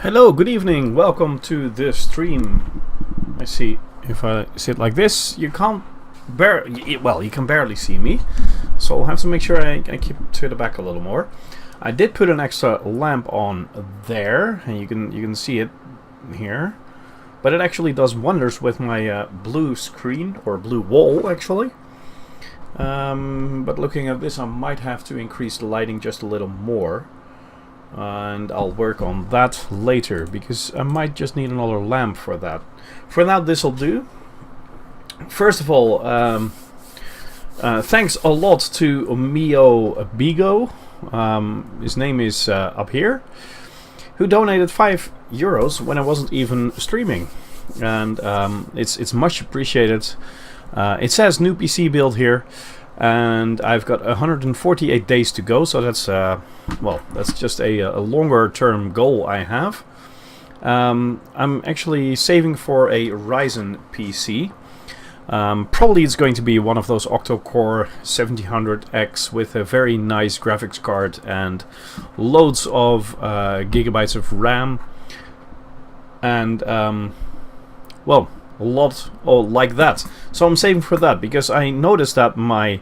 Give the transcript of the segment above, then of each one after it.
Hello, good evening, welcome to this stream. I see, if I sit like this, you can't you can barely see me, so I'll have to make sure I keep to the back a little more. I did put an extra lamp on there, and you can see it here, but it actually does wonders with my blue screen, or blue wall actually. But looking at this, I might have to increase the lighting just a little more. And I'll work on that later, because I might just need another lamp for that. For now, this'll do. First of all, thanks a lot to Mio Bigo, his name is up here, who donated €5 when I wasn't even streaming, and it's much appreciated. It says new PC build here, and I've got 148 days to go, so that's well, that's just a longer term goal I have. I'm actually saving for a Ryzen PC. Probably it's going to be one of those octo-core 1700X with a very nice graphics card and loads of gigabytes of RAM, and well, a lot like that. So I'm saving for that, because I noticed that my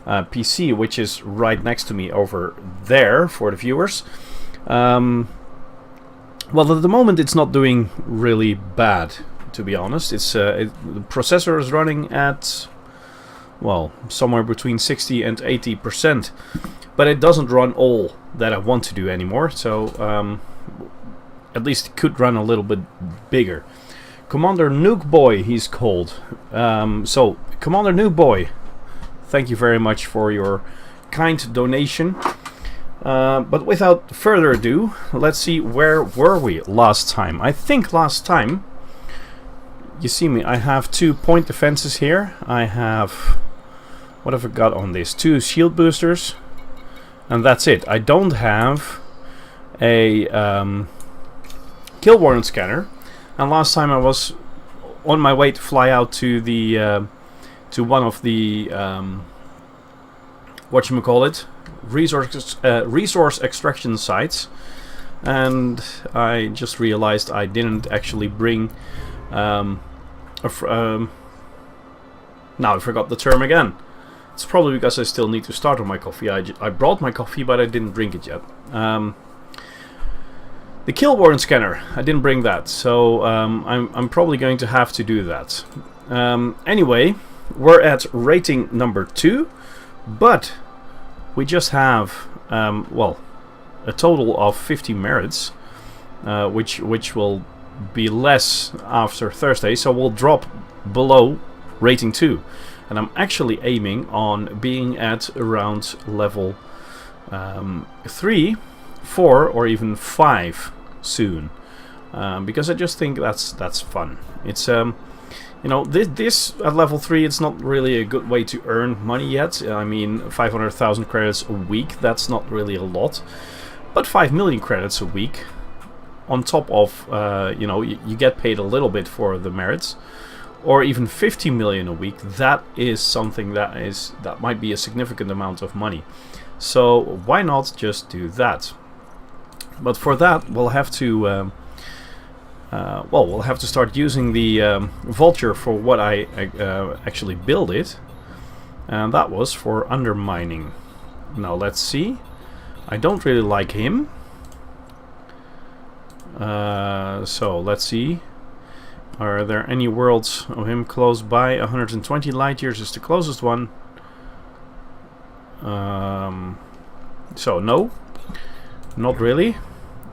PC, which is right next to me over there for the viewers, well, at the moment it's not doing really bad, to be honest. It's the processor is running at, well, somewhere between 60 and 80%, but it doesn't run all that I want to do anymore, so at least it could run a little bit bigger. Commander Nuke Boy, he's called. So, Commander Nuke Boy, thank you very much for your kind donation. But without further ado, let's see, where were we last time? I think last time, you see me, I have 2 point defenses here. I have, what have I got on this? 2 shield boosters, and that's it. I don't have a kill warrant scanner. And last time I was on my way to fly out to the to one of the whatchamacallit, resource extraction sites, and I just realized I didn't actually bring now I forgot the term again. It's probably because I still need to start on my coffee. I brought my coffee, but I didn't drink it yet. The kill warrant scanner, I didn't bring that, so I'm probably going to have to do that. Anyway, we're at rating number 2, but we just have, well, a total of 50 merits, which will be less after Thursday, so we'll drop below rating 2. And I'm actually aiming on being at around level 3, 4, or even 5 soon, because I just think that's fun. It's you know, this at level 3, it's not really a good way to earn money yet. I mean, 500,000 credits a week, that's not really a lot, but 5 million credits a week on top of you know, you get paid a little bit for the merits, or even 50 million a week. That is something that might be a significant amount of money. So why not just do that? But for that, we'll have to well, we'll have to start using the Vulture for what I actually built it, and that was for Undermining. Now let's see. I don't really like him, so let's see. Are there any worlds of him close by? 120 light years is the closest one. So no, not really.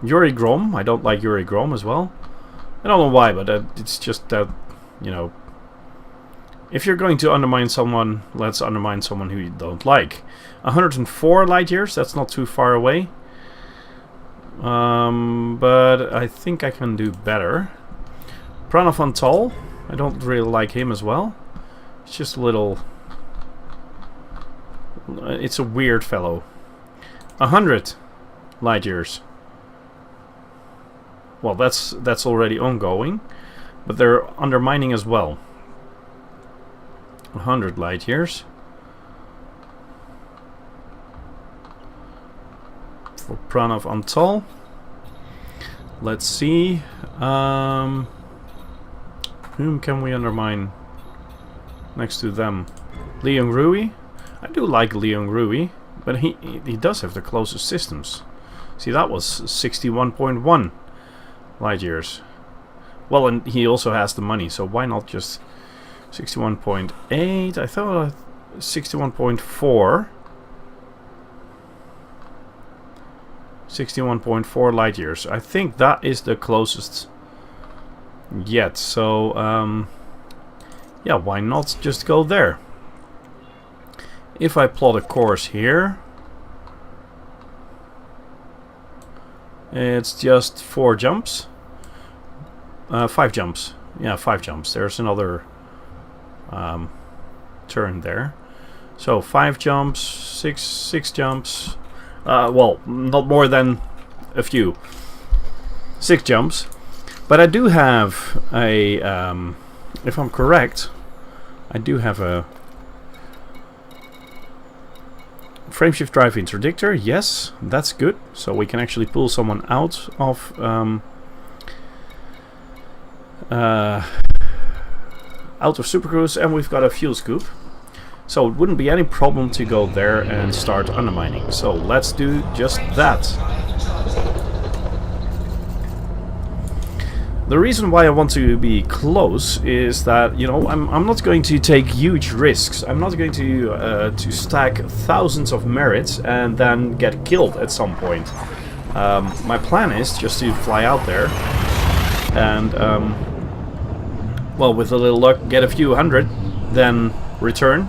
Yuri Grom, I don't like Yuri Grom as well. I don't know why, but it's just that, you know, if you're going to undermine someone, let's undermine someone who you don't like. 104 light years, that's not too far away. But I think I can do better. Pranav Antal, I don't really like him as well. It's just a little... it's a weird fellow. 100 light years. Well, that's already ongoing, but they're undermining as well. 100 light years. For Pranav Antal. let's see. Whom can we undermine next to them? Leon Rui. I do like Leon Rui, but he does have the closest systems. See, that was 61.1 light years. Well, and he also has the money, so why not just 61.8? I thought 61.4. 61.4 light years. I think that is the closest yet. So, yeah, why not just go there? If I plot a course here, it's just 4 jumps. 5 jumps. Yeah, 5 jumps. There's another turn there. So 5 jumps, 6 jumps. Well, not more than a few. 6 jumps. But I do have a, if I'm correct, I do have a frameshift drive interdictor. Yes, that's good. So we can actually pull someone out of Supercruise, and we've got a fuel scoop. So it wouldn't be any problem to go there and start undermining. So let's do just that. The reason why I want to be close is that, you know, I'm not going to take huge risks. I'm not going to stack thousands of merits and then get killed at some point. My plan is just to fly out there and, well, with a little luck, get a few hundred, then return,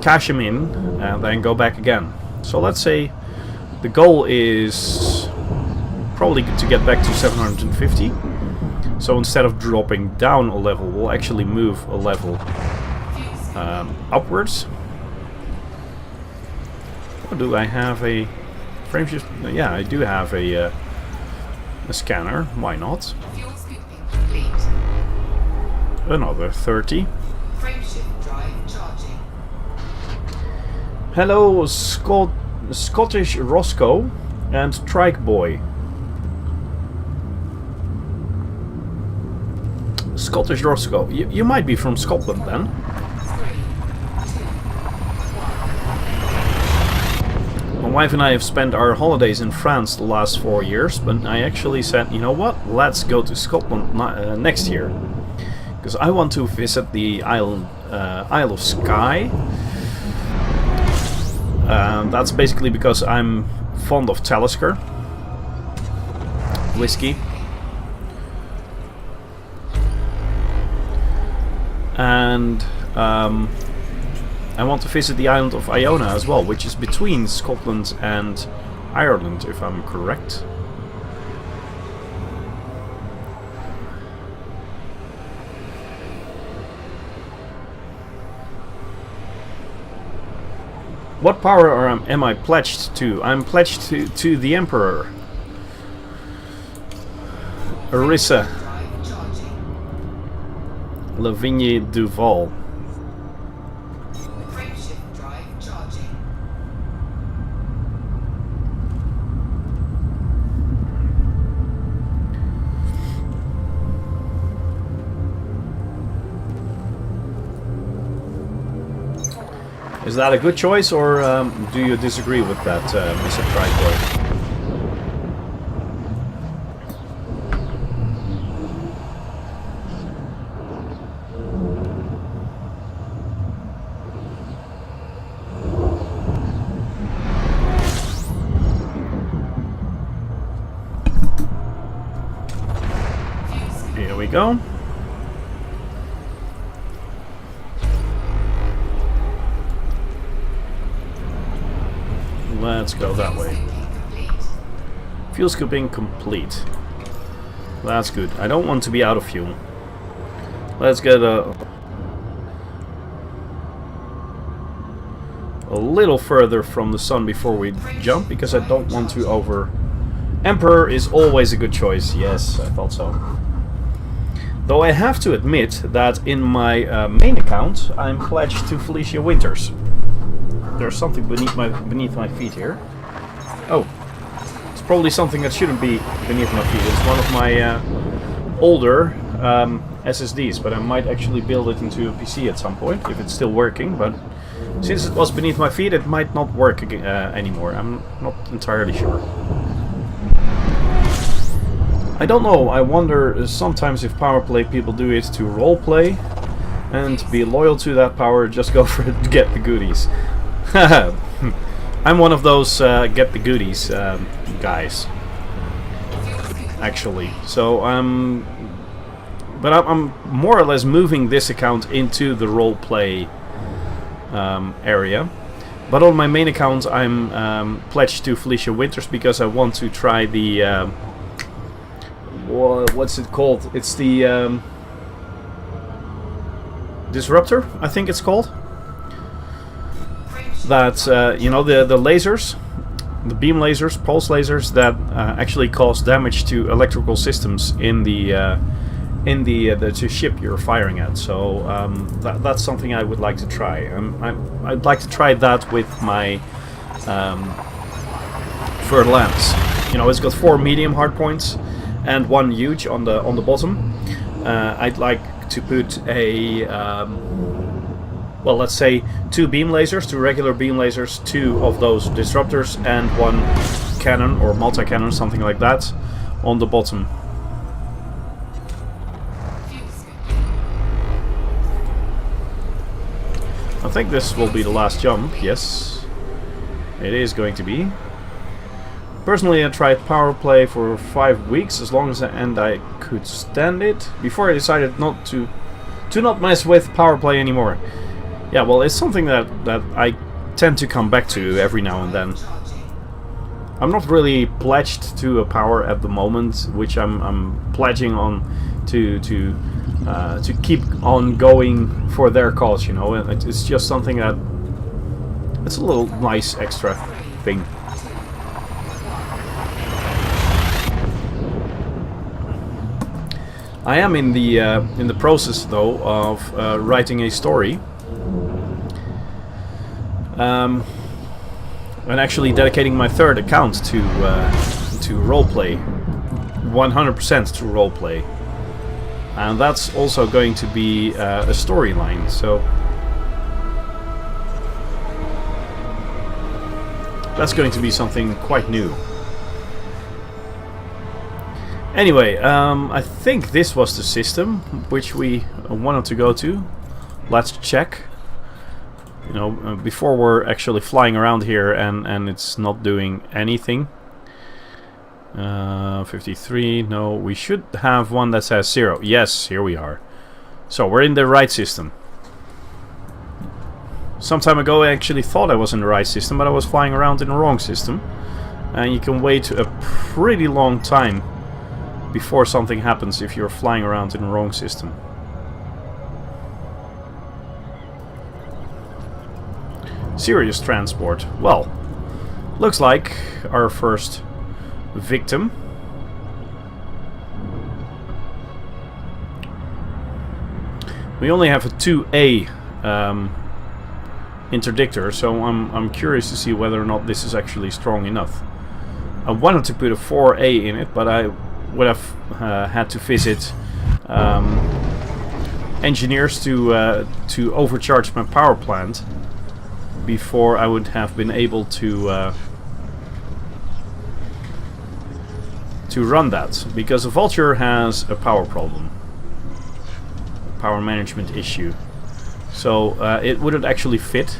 cash them in, and then go back again. So let's say the goal is probably to get back to 750. So instead of dropping down a level, we'll actually move a level upwards. Oh, do I have a frameshift? Yeah, I do have a scanner. Why not? Another 30. Hello, Scottish Roscoe and Trike Boy. Scottish Roscoe. You might be from Scotland then. My wife and I have spent our holidays in France the last 4 years, but I actually said, you know what, let's go to Scotland next year. Because I want to visit the Isle of Skye. That's basically because I'm fond of Talisker whiskey. And I want to visit the island of Iona as well, which is between Scotland and Ireland, if I'm correct. What power am I pledged to? I'm pledged to the Emperor. Arissa. Lavingy-Duval. Is that a good choice, or do you disagree with that, Mr. Tripod? Here we go. Let's go that way. Fuel scooping complete. That's good. I don't want to be out of fuel. Let's get a little further from the sun before we jump, because I don't want to over... Emperor is always a good choice. Yes, I thought so. Though I have to admit that in my main account I'm pledged to Felicia Winters. There's something beneath my feet here. Oh, it's probably something that shouldn't be beneath my feet. It's one of my older SSDs, but I might actually build it into a PC at some point if it's still working. But since it was beneath my feet, it might not work anymore. I'm not entirely sure. I don't know. I wonder sometimes if Powerplay people do it to roleplay and be loyal to that power, just go for it to get the goodies. I'm one of those get the goodies guys, actually. So but I'm more or less moving this account into the roleplay area. But on my main account, I'm pledged to Felicia Winters because I want to try the what's it called? It's the Disruptor, I think it's called. That you know, the lasers, the beam lasers, pulse lasers that actually cause damage to electrical systems in the ship you're firing at. So that's something I would like to try. I'd like to try that with my Fer-Lance. You know, it's got 4 medium hard points and 1 huge on the bottom. I'd like to put a well, let's say 2 beam lasers, 2 regular beam lasers, 2 of those disruptors, and 1 cannon or multi-cannon, something like that, on the bottom. I think this will be the last jump. Yes, it is going to be. Personally, I tried Powerplay for 5 weeks, as long as I could stand it, before I decided not to not mess with Powerplay anymore. Yeah, well, it's something that I tend to come back to every now and then. I'm not really pledged to a power at the moment, which I'm pledging on to keep on going for their cause, you know. It's just something that it's a little nice extra thing. I am in the process, though, of writing a story, and actually dedicating my 3rd account to roleplay, 100% to roleplay, and that's also going to be a storyline. So that's going to be something quite new. Anyway, I think this was the system which we wanted to go to. Let's check. You know, before we're actually flying around here and it's not doing anything. 53, no, we should have one that says 0. Yes, here we are. So we're in the right system. Some time ago I actually thought I was in the right system, but I was flying around in the wrong system. And you can wait a pretty long time before something happens if you're flying around in the wrong system. Serious transport. Well, looks like our first victim. We only have a 2A interdictor, so I'm curious to see whether or not this is actually strong enough. I wanted to put a 4A in it, but I would have had to visit engineers to overcharge my power plant before I would have been able to run that, because the Vulture has a power problem, power management issue. So it wouldn't actually fit.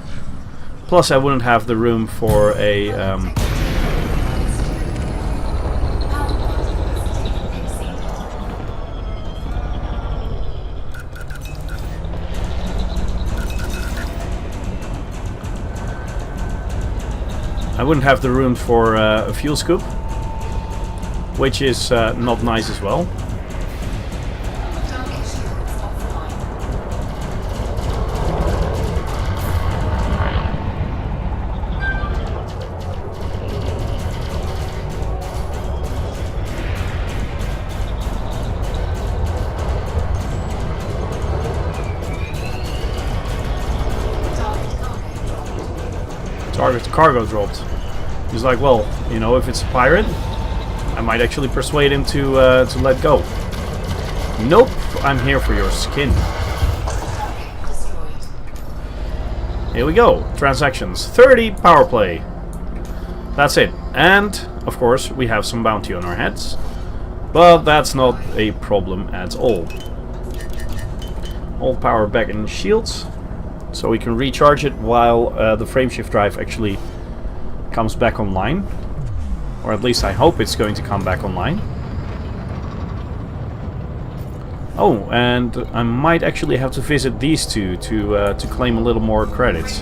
Plus, I wouldn't have the room for a a fuel scoop, which is not nice as well. Target cargo dropped. He's like, well, you know, if it's a pirate, I might actually persuade him to let go. Nope, I'm here for your skin. Here we go. Transactions. 30 power play. That's it. And, of course, we have some bounty on our heads. But that's not a problem at all. All power back in shields. So we can recharge it while the frameshift drive actually comes back online. Or at least I hope it's going to come back online. Oh, and I might actually have to visit these two to claim a little more credits.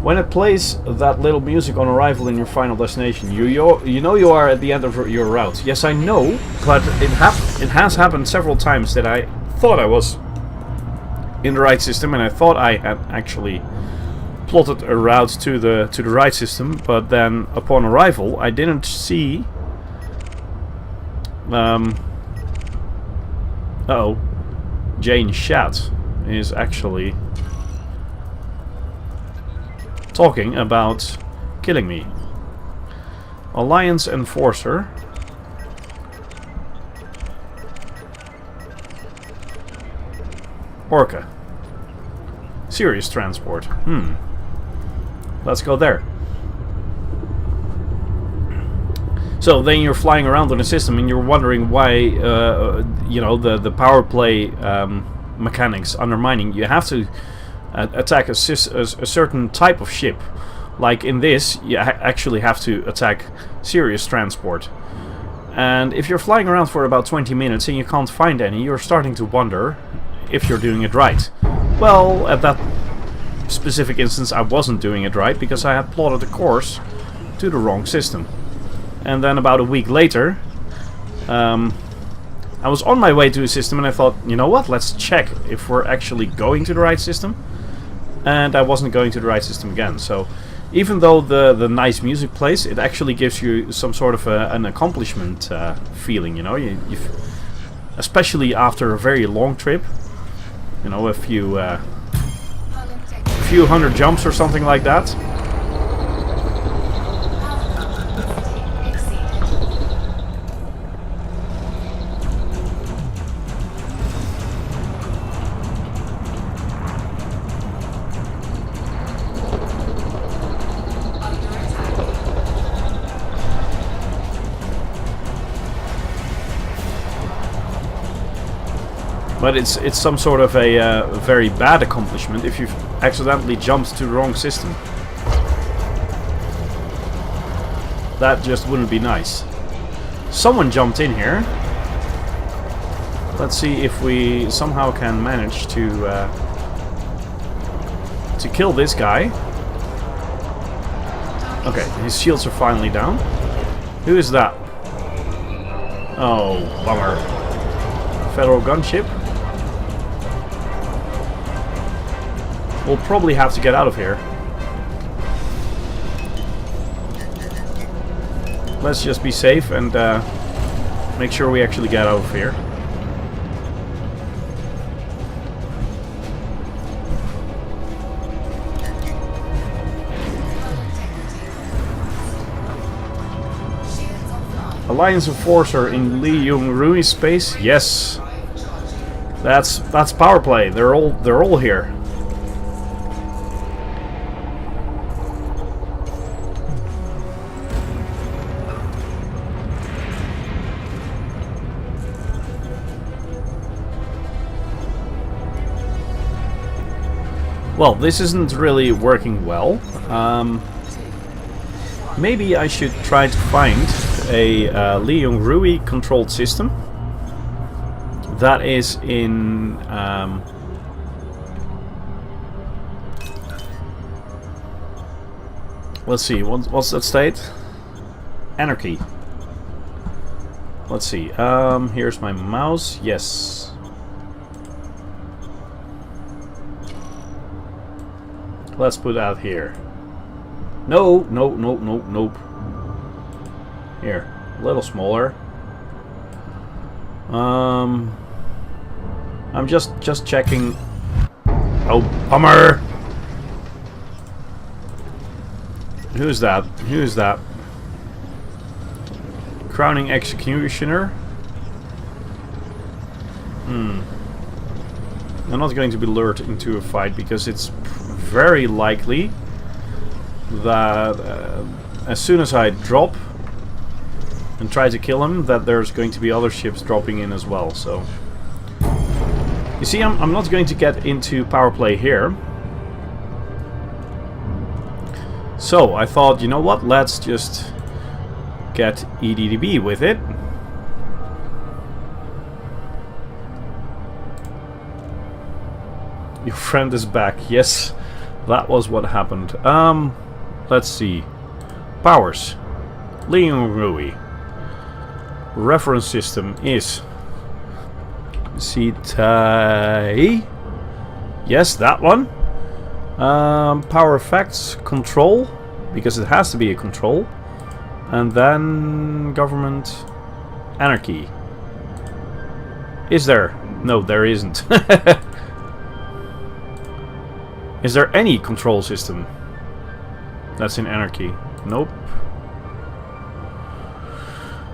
When it plays that little music on arrival in your final destination, you know you are at the end of your route. Yes, I know, but it has happened several times that I thought I was in the right system, and I thought I had actually plotted a route to the right system, but then upon arrival I didn't see. Uh-oh. Jane Shat is actually talking about killing me. Alliance Enforcer. Orca. Serious transport. Let's go there. So then you're flying around on a system and you're wondering why, you know, the power play mechanics undermining. You have to attack a certain type of ship. Like in this, you actually have to attack serious transport. And if you're flying around for about 20 minutes and you can't find any, you're starting to wonder if you're doing it right. Well, at that specific instance I wasn't doing it right because I had plotted a course to the wrong system. And then about a week later, I was on my way to a system and I thought, you know what, let's check if we're actually going to the right system. And I wasn't going to the right system again. So even though the nice music plays, it actually gives you some sort of an accomplishment feeling, you know. Especially after a very long trip, you know, a few hundred jumps or something like that. But it's some sort of a very bad accomplishment if you've accidentally jumped to the wrong system. That just wouldn't be nice. Someone jumped in here. Let's see if we somehow can manage to kill this guy. Okay, his shields are finally down. Who is that? Oh, bummer. Federal gunship. We'll probably have to get out of here. Let's just be safe and make sure we actually get out of here. Alliance Enforcer in Lee Jung-Rui's space. Yes, that's power play. They're all here. Well, this isn't really working well. Maybe I should try to find a Lee Jung-Rui controlled system that is in let's see, what's that state? Anarchy. Let's see, here's my mouse. Yes. Let's put that here. No, nope. Here, a little smaller. I'm just checking. Oh, bummer! Who's that? Who's that? Crowning Executioner. I'm not going to be lured into a fight because it's very likely that as soon as I drop and try to kill him, that there's going to be other ships dropping in as well. So you see, I'm not going to get into power play here. So I thought, you know what, let's just get EDDB with it. Your friend is back. Yes, that was what happened. Let's see. Powers. Lavingy-Duval. Reference system is Saitek. Yes, that one. Power effects, control, because it has to be a control. And then government, anarchy. Is there? No, there isn't. Is there any control system that's in anarchy? Nope.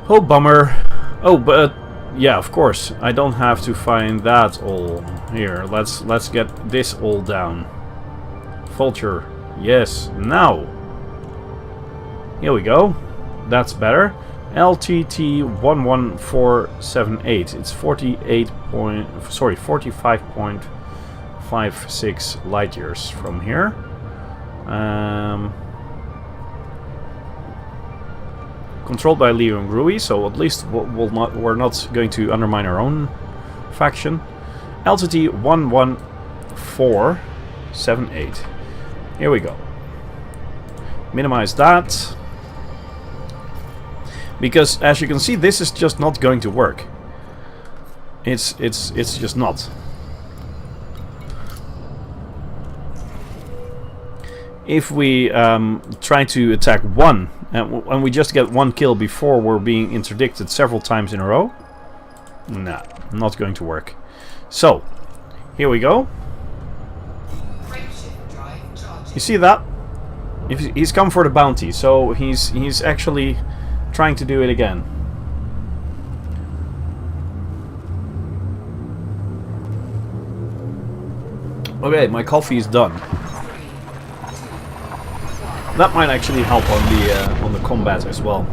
Oh, bummer. Oh, but yeah, of course, I don't have to find that all here. Let's get this all down. Vulture, yes, now. Here we go. That's better. LTT11478. It's 45.56 light years from here. Controlled by Lavingy-Duval, so at least we're not going to undermine our own faction. LTT11478. Here we go. Minimize that. Because as you can see, this is just not going to work. It's just not. If we try to attack one, and we just get one kill before we're being interdicted several times in a row, nah, not going to work. So, here we go. You see that? He's come for the bounty, so he's actually trying to do it again. Okay, my coffee is done. That might actually help on the combat as well.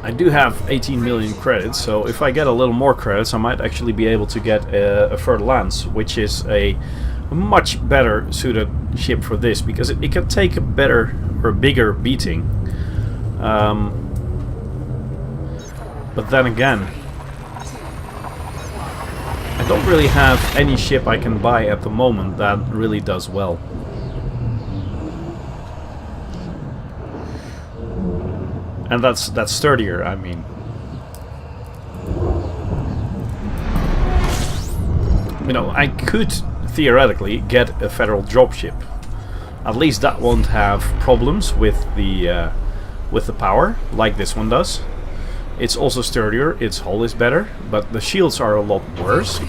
I do have 18 million credits, so if I get a little more credits, I might actually be able to get a further lance, which is a much better suited ship for this, because it can take a better or bigger beating. But then again, I don't really have any ship I can buy at the moment that really does well. And that's sturdier, I mean. You know, I could theoretically get a federal dropship. At least that won't have problems with the power, like this one does. It's also sturdier, its hull is better, but the shields are a lot worse.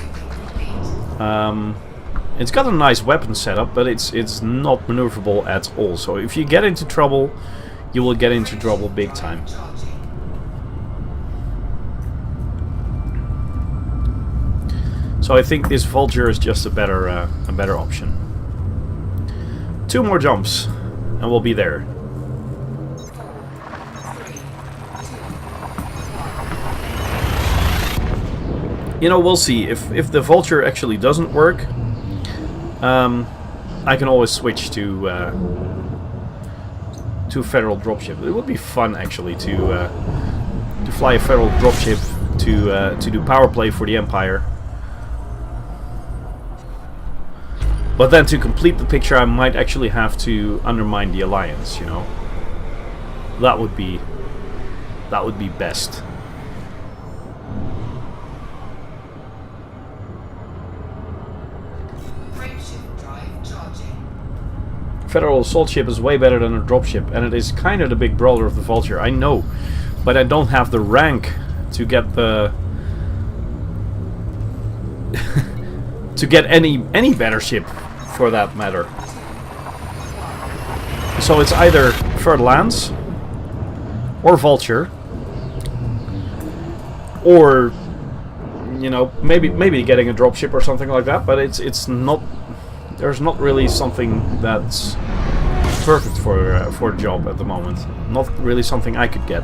It's got a nice weapon setup, but it's not maneuverable at all. So if you get into trouble, you will get into trouble big time. So I think this Vulture is just a better option. 2 more jumps, and we'll be there. You know, we'll see. If the Vulture actually doesn't work, I can always switch to federal dropship. It would be fun actually to fly a federal dropship to do power play for the Empire. But then to complete the picture, I might actually have to undermine the alliance, you know. That would be best. Federal assault ship is way better than a dropship, and it is kind of the big brother of the Vulture, I know. But I don't have the rank to get the... to get any better ship, for that matter. So it's either Third Lance, or Vulture, or, you know, maybe getting a dropship or something like that, but it's not... There's not really something that's perfect for a job at the moment. Not really something I could get.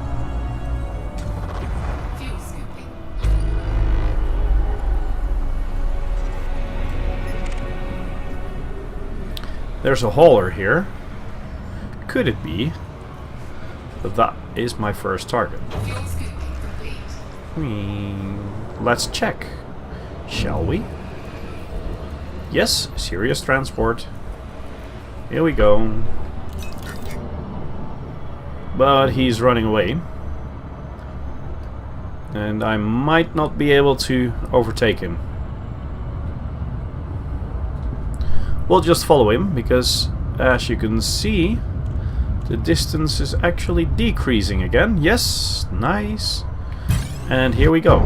There's a hauler here. Could it be? But that is my first target. Let's check, shall we? Yes, serious transport. Here we go. But he's running away. And I might not be able to overtake him. We'll just follow him, because as you can see, the distance is actually decreasing again. Yes, nice. And here we go.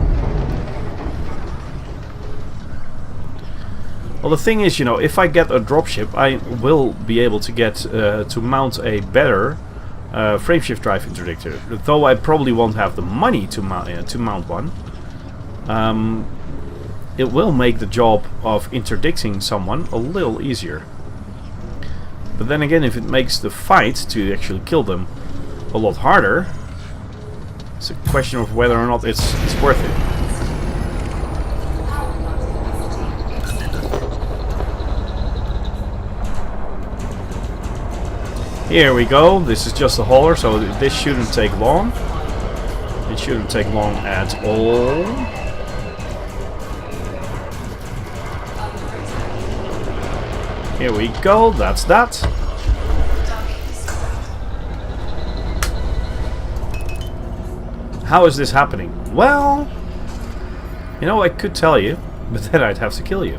Well, the thing is, you know, if I get a dropship, I will be able to get to mount a better frameshift drive interdictor. Though I probably won't have the money to mount one. It will make the job of interdicting someone a little easier. But then again, if it makes the fight to actually kill them a lot harder, it's a question of whether or not it's worth it. Here we go. This is just a hauler, so this shouldn't take long. It shouldn't take long at all. Here we go. That's that. How is this happening? Well, you know, I could tell you, but then I'd have to kill you.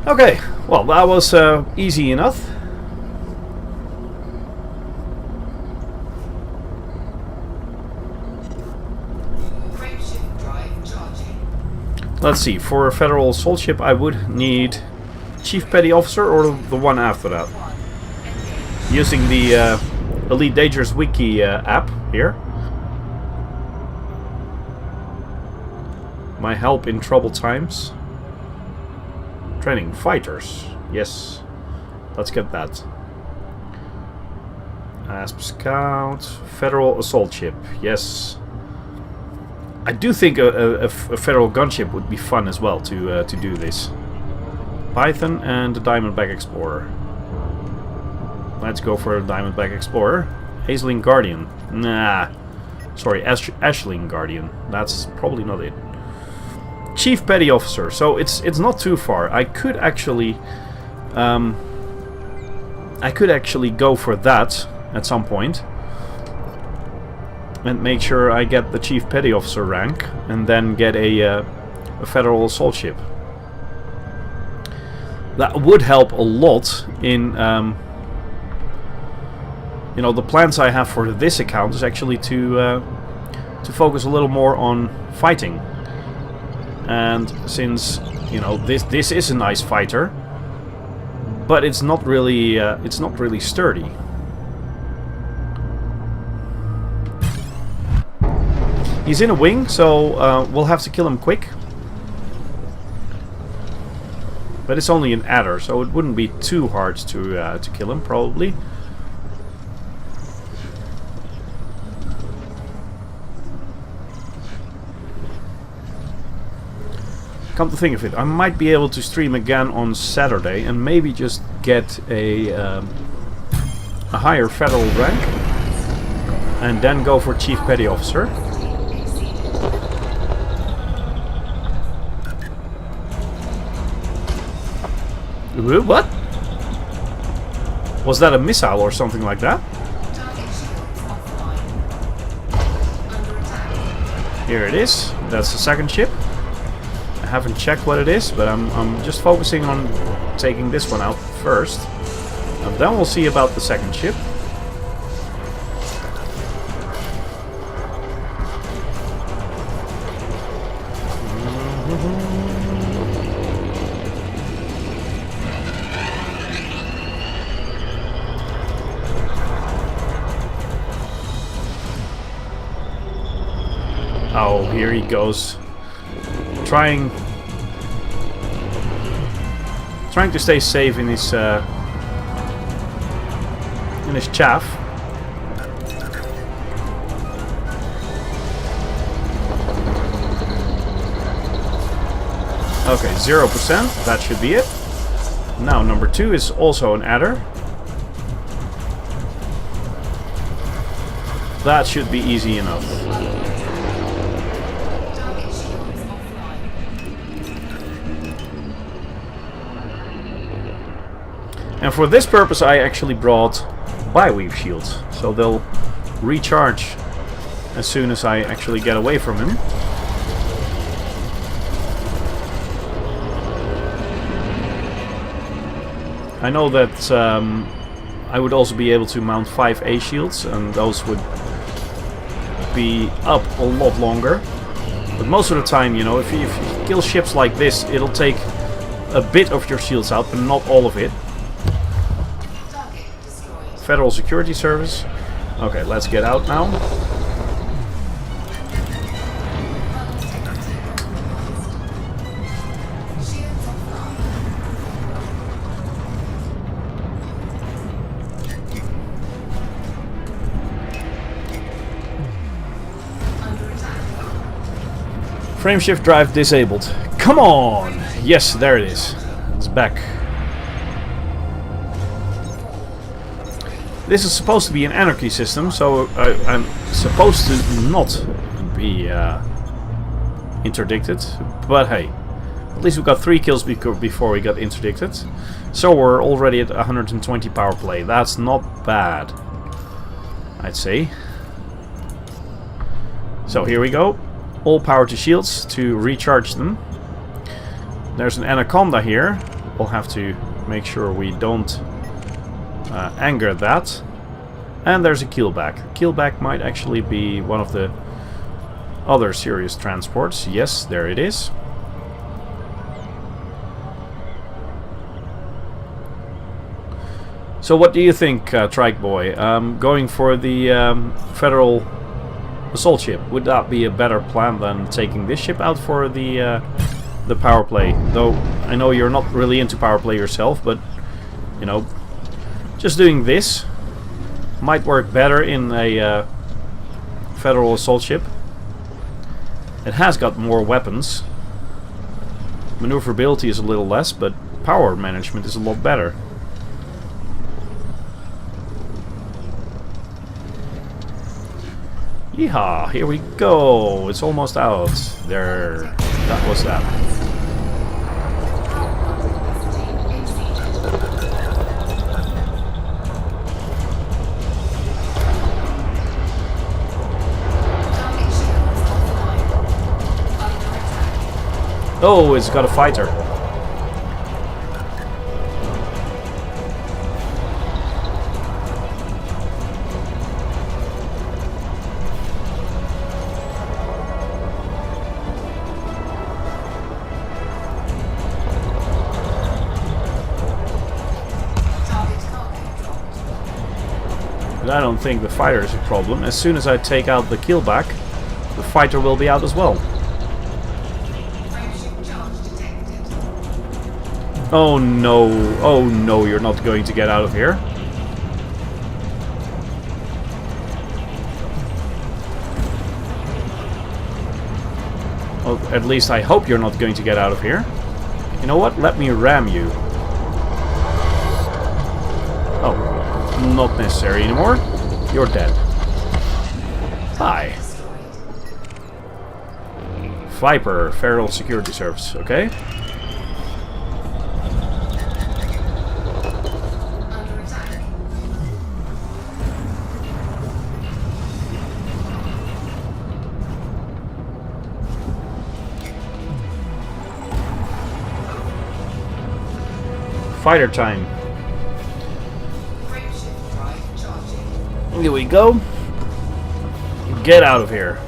Okay, well, that was easy enough. Let's see, for a Federal assault ship I would need Chief Petty Officer or the one after that. Using the Elite Dangerous Wiki app here. My help in troubled times. Training fighters. Yes, let's get that. ASP Scout. Federal assault ship. Yes. I do think a Federal gunship would be fun as well to do this. Python and the Diamondback Explorer. Let's go for a Diamondback Explorer. Aisling Guardian. Nah. Sorry, Ashling Guardian. That's probably not it. Chief Petty Officer. So it's not too far. I could actually go for that at some point. And make sure I get the Chief Petty Officer rank, and then get a Federal assault ship. That would help a lot in, you know, the plans I have for this account is actually to focus a little more on fighting. And since, you know, this is a nice fighter, but it's not really sturdy. He's in a wing, so we'll have to kill him quick. But it's only an adder, so it wouldn't be too hard to kill him, probably. Come to think of it, I might be able to stream again on Saturday and maybe just get a higher Federal rank, and then go for Chief Petty Officer. What? Was that a missile or something like that? Here it is. That's the second ship. I haven't checked what it is, but I'm just focusing on taking this one out first. And then we'll see about the second ship. Oh, here he goes. Trying to stay safe in his chaff. Okay, 0%. That should be it. Now number 2 is also an adder. That should be easy enough. And for this purpose I actually brought bi-weave shields, so they'll recharge as soon as I actually get away from him. I know that I would also be able to mount 5A shields, and those would be up a lot longer. But most of the time, you know, if you kill ships like this, it'll take a bit of your shields out, but not all of it. Federal Security Service. Okay, let's get out now. Frameshift drive disabled. Come on! Yes, there it is. It's back. This is supposed to be an anarchy system, so I'm supposed to not be interdicted. But hey, at least we got 3 kills before we got interdicted. So we're already at 120 power play. That's not bad, I'd say. So here we go. All power to shields to recharge them. There's an anaconda here. We'll have to make sure we don't anger that. And there's a keelback. Keelback might actually be one of the other serious transports. Yes, there it is. So what do you think, Trike Boy? Going for the Federal assault ship, would that be a better plan than taking this ship out for the power play? Though I know you're not really into power play yourself, but you know, just doing this might work better in a Federal assault ship. It has got more weapons. Maneuverability is a little less, but power management is a lot better. Yeehaw, here we go. It's almost out. There. That was that. Oh, it's got a fighter. But I don't think the fighter is a problem. As soon as I take out the keelback, the fighter will be out as well. Oh no, you're not going to get out of here. Well, at least I hope you're not going to get out of here. You know what? Let me ram you. Oh, not necessary anymore. You're dead. Hi. Viper, Federal Security Service, okay? Fighter time. Here we go. Get out of here.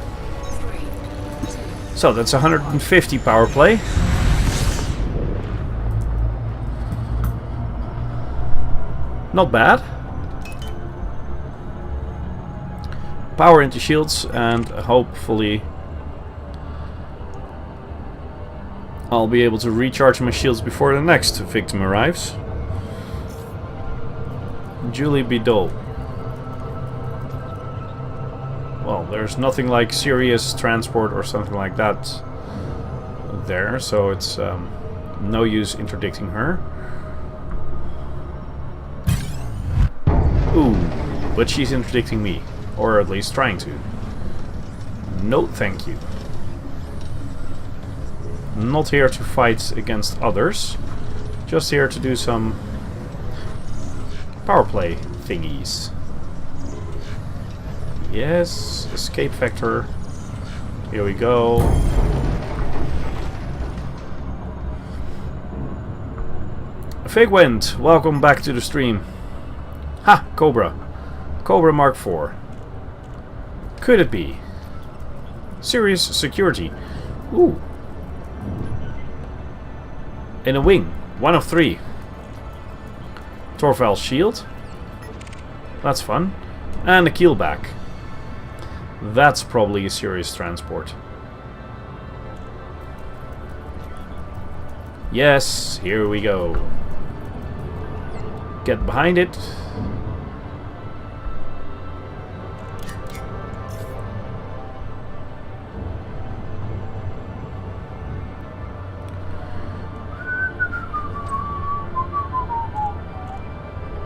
So that's 150 power play. Not bad. Power into shields, and hopefully I'll be able to recharge my shields before the next victim arrives. Julie Bidot. Well, there's nothing like serious transport or something like that there, so it's no use interdicting her. Ooh, but she's interdicting me. Or at least trying to. No, thank you. Not here to fight against others. Just here to do some power play thingies. Yes, escape vector. Here we go. Fig Wind, welcome back to the stream. Ha! Cobra. Cobra Mark IV. Could it be? Serious security. Ooh. In a wing. 1 of 3. Torval's shield. That's fun. And a keelback. That's probably a serious transport. Yes, here we go. Get behind it.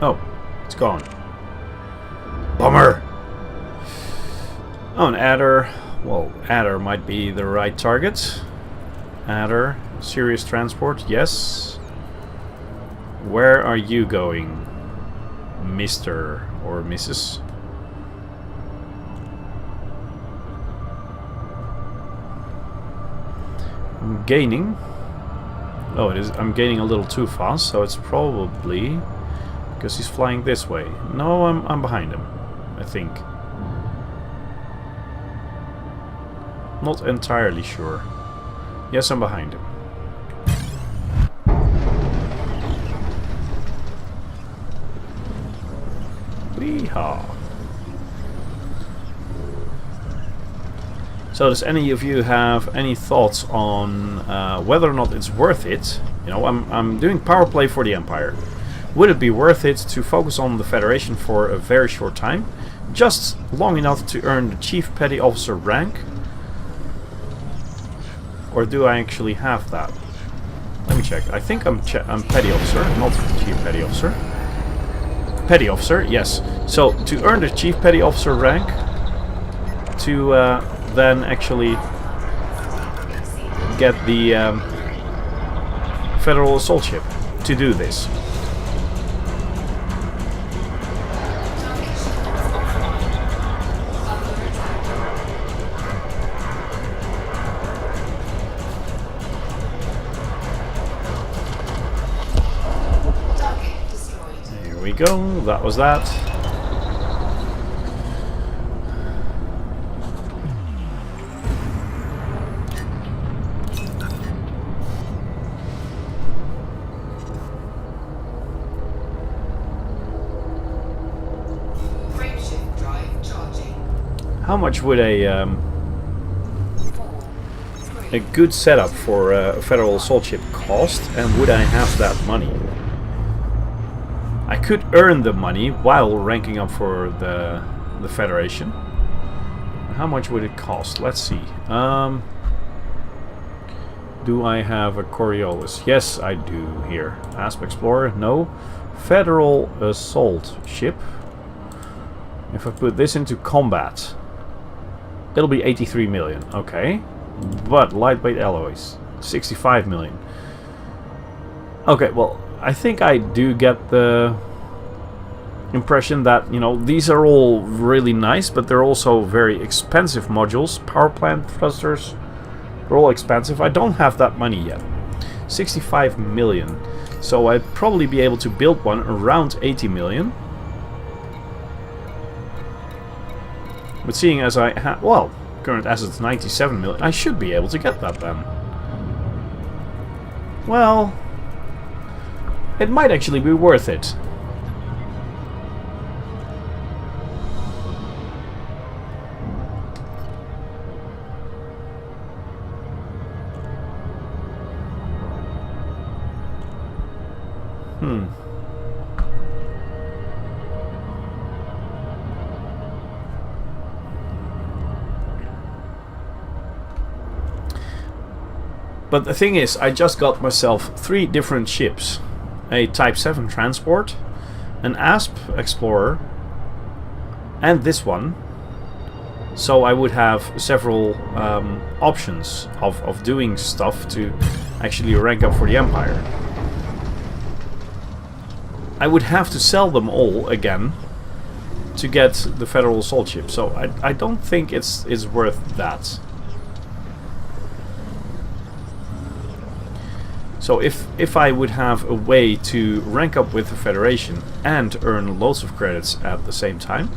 Oh, it's gone. Bummer! Oh, an adder. Well, adder might be the right target. Adder. Serious transport, yes. Where are you going, Mr. or Mrs.? I'm gaining. Oh, it is. I'm gaining a little too fast, so it's probably because he's flying this way. No, I'm behind him, I think. Not entirely sure. Yes, I'm behind him. Weehaw. So does any of you have any thoughts on whether or not it's worth it? You know, I'm doing power play for the Empire. Would it be worth it to focus on the Federation for a very short time? Just long enough to earn the Chief Petty Officer rank? Or do I actually have that? Let me check. I think I'm Petty Officer, not Chief Petty Officer. Petty Officer, yes. So, to earn the Chief Petty Officer rank, to then actually get the Federal Assault Ship to do this. Here we go, that was that. How much would a good setup for a Federal Assault Ship cost, and would I have that money? I could earn the money while ranking up for the Federation. How much would it cost? Let's see. Do I have a Coriolis? Yes, I do here. Asp Explorer? No. Federal Assault Ship. If I put this into combat, it'll be 83 million. Okay. But lightweight alloys, 65 million. Okay, well, I think I do get the impression that, you know, these are all really nice, but they're also very expensive modules. Power plant thrusters, they're all expensive. I don't have that money yet. 65 million. So I'd probably be able to build one around 80 million. But seeing as I have, well, current assets 97 million, I should be able to get that then. Well, it might actually be worth it. But the thing is, I just got myself 3 different ships. A Type 7 transport, an ASP Explorer, and this one. So I would have several options of doing stuff to actually rank up for the Empire. I would have to sell them all again to get the Federal Assault ship, so I don't think it's worth that. So if I would have a way to rank up with the Federation and earn loads of credits at the same time,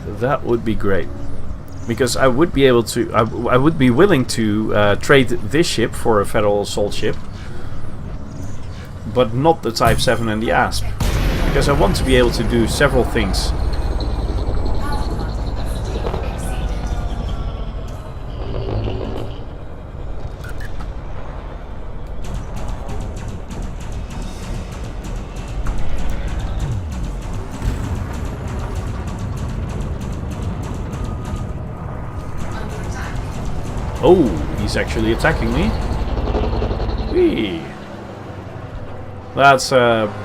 that would be great. Because I would be able to, I would be willing to trade this ship for a Federal Assault ship, but not the Type 7 and the ASP, because I want to be able to do several things. Oh, he's actually attacking me. Whee. That's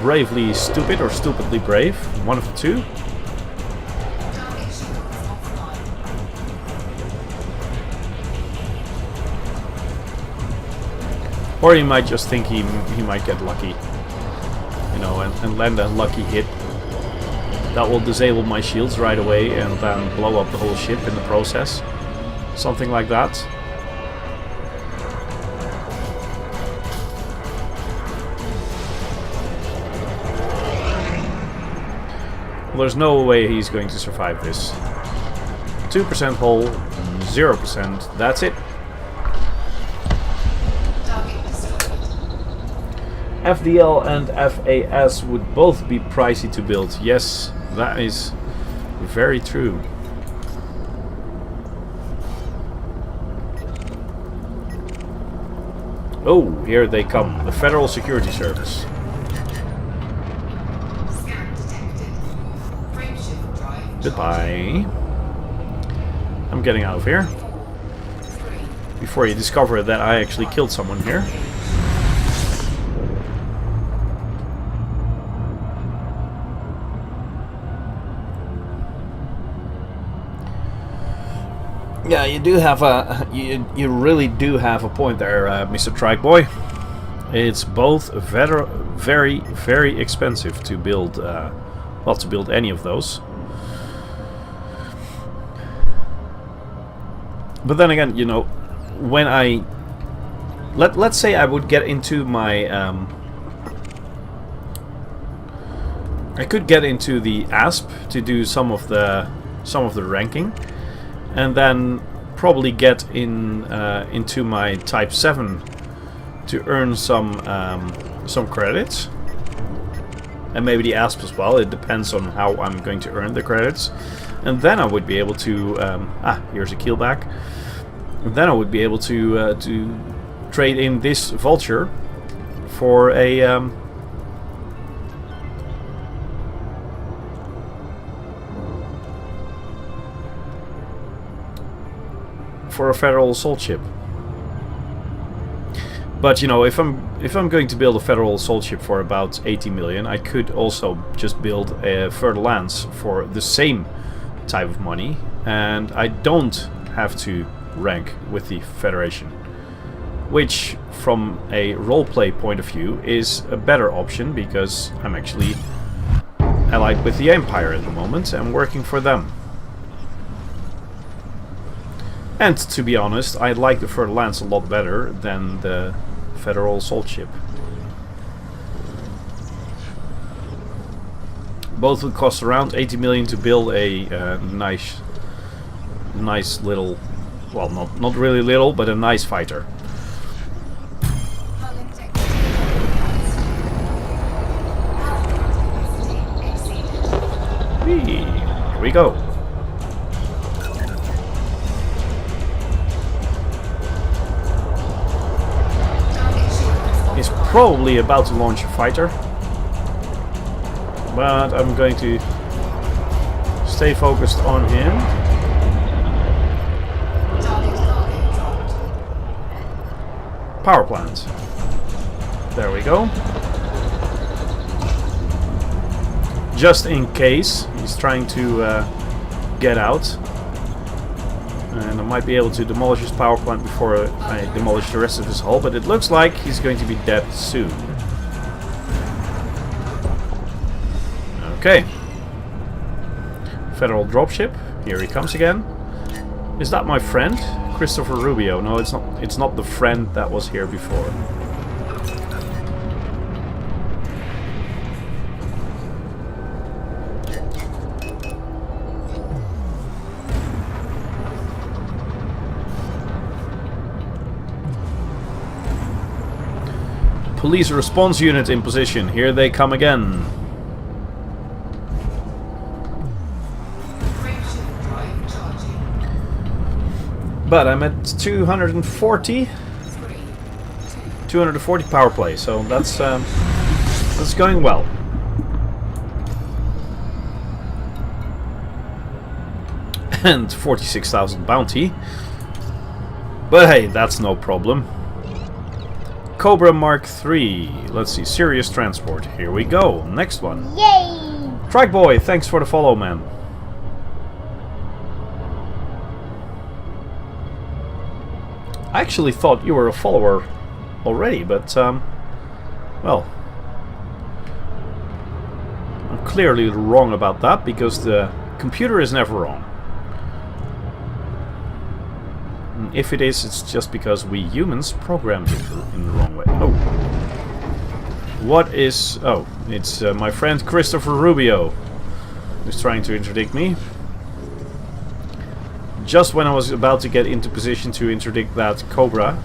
bravely stupid or stupidly brave. One of the two. Or he might just think he might get lucky. You know, and land a lucky hit. That will disable my shields right away and then blow up the whole ship in the process. Something like that. Well, there's no way he's going to survive this. 2% hull, 0%, that's it. FDL and FAS would both be pricey to build. Yes, that is very true. Oh, here they come. The Federal Security Service. Goodbye. I'm getting out of here. Before you discover that I actually killed someone here. Yeah, you do have a you really do have a point there, Mr. Trike Boy. It's both very, very expensive to build. Well, to build any of those. But then again, you know, when I let's say I would get into my I could get into the ASP to do some of the ranking, and then probably get in into my Type 7 to earn some credits, and maybe the ASP as well. It depends on how I'm going to earn the credits. And then I would be able to here's a keelback. And then I would be able to trade in this vulture for a Federal Assault ship. But you know, if I'm going to build a Federal Assault ship for about 80 million, I could also just build a Further Lands for the same type of money, and I don't have to rank with the Federation, which from a roleplay point of view is a better option, because I'm actually allied with the Empire at the moment and working for them. And to be honest, I like the Further Lands a lot better than the Federal Assault ship. Both would cost around 80 million to build a nice little, well, not really little, but a nice fighter. Whee! Here we go. He's probably about to launch a fighter, but I'm going to stay focused on him. Power plant. There we go. Just in case he's trying to get out. And I might be able to demolish his power plant before I demolish the rest of his hull, but it looks like he's going to be dead soon. Okay. Federal dropship. Here he comes again. Is that my friend? Christopher Rubio. No, it's not. It's not the friend that was here before. Police response unit in position. Here they come again. But I'm at 240 power play, so that's going well. And 46,000 bounty. But hey, that's no problem. Cobra Mark III. Let's see, serious transport. Here we go. Next one. Yay! Trike Boy, thanks for the follow, man. I actually thought you were a follower already, but well, I'm clearly wrong about that because the computer is never wrong. And if it is, it's just because we humans programmed it in the wrong way. Oh, what is? Oh, it's my friend Christopher Rubio who's trying to interdict me. Just when I was about to get into position to interdict that Cobra.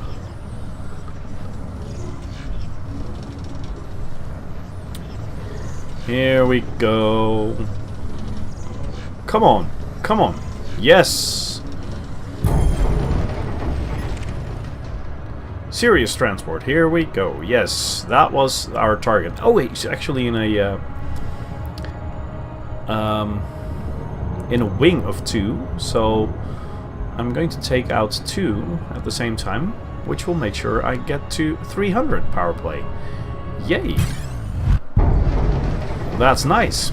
Here we go. Come on. Come on. Yes. Serious transport. Here we go. Yes. That was our target. Oh wait, it's actually in a wing of two, so I'm going to take out two at the same time, which will make sure I get to 300 power play. Yay! That's nice.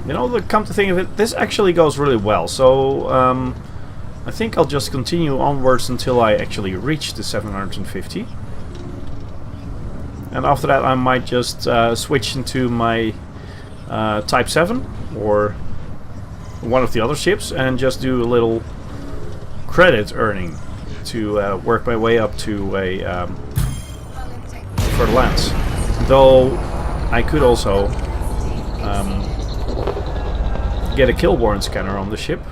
You know, come to think of it, this actually goes really well, so I think I'll just continue onwards until I actually reach the 750. And after that I might just switch into my Type 7 or one of the other ships and just do a little credit earning to work my way up to a further lands. Though I could also get a kill warrant scanner on the ship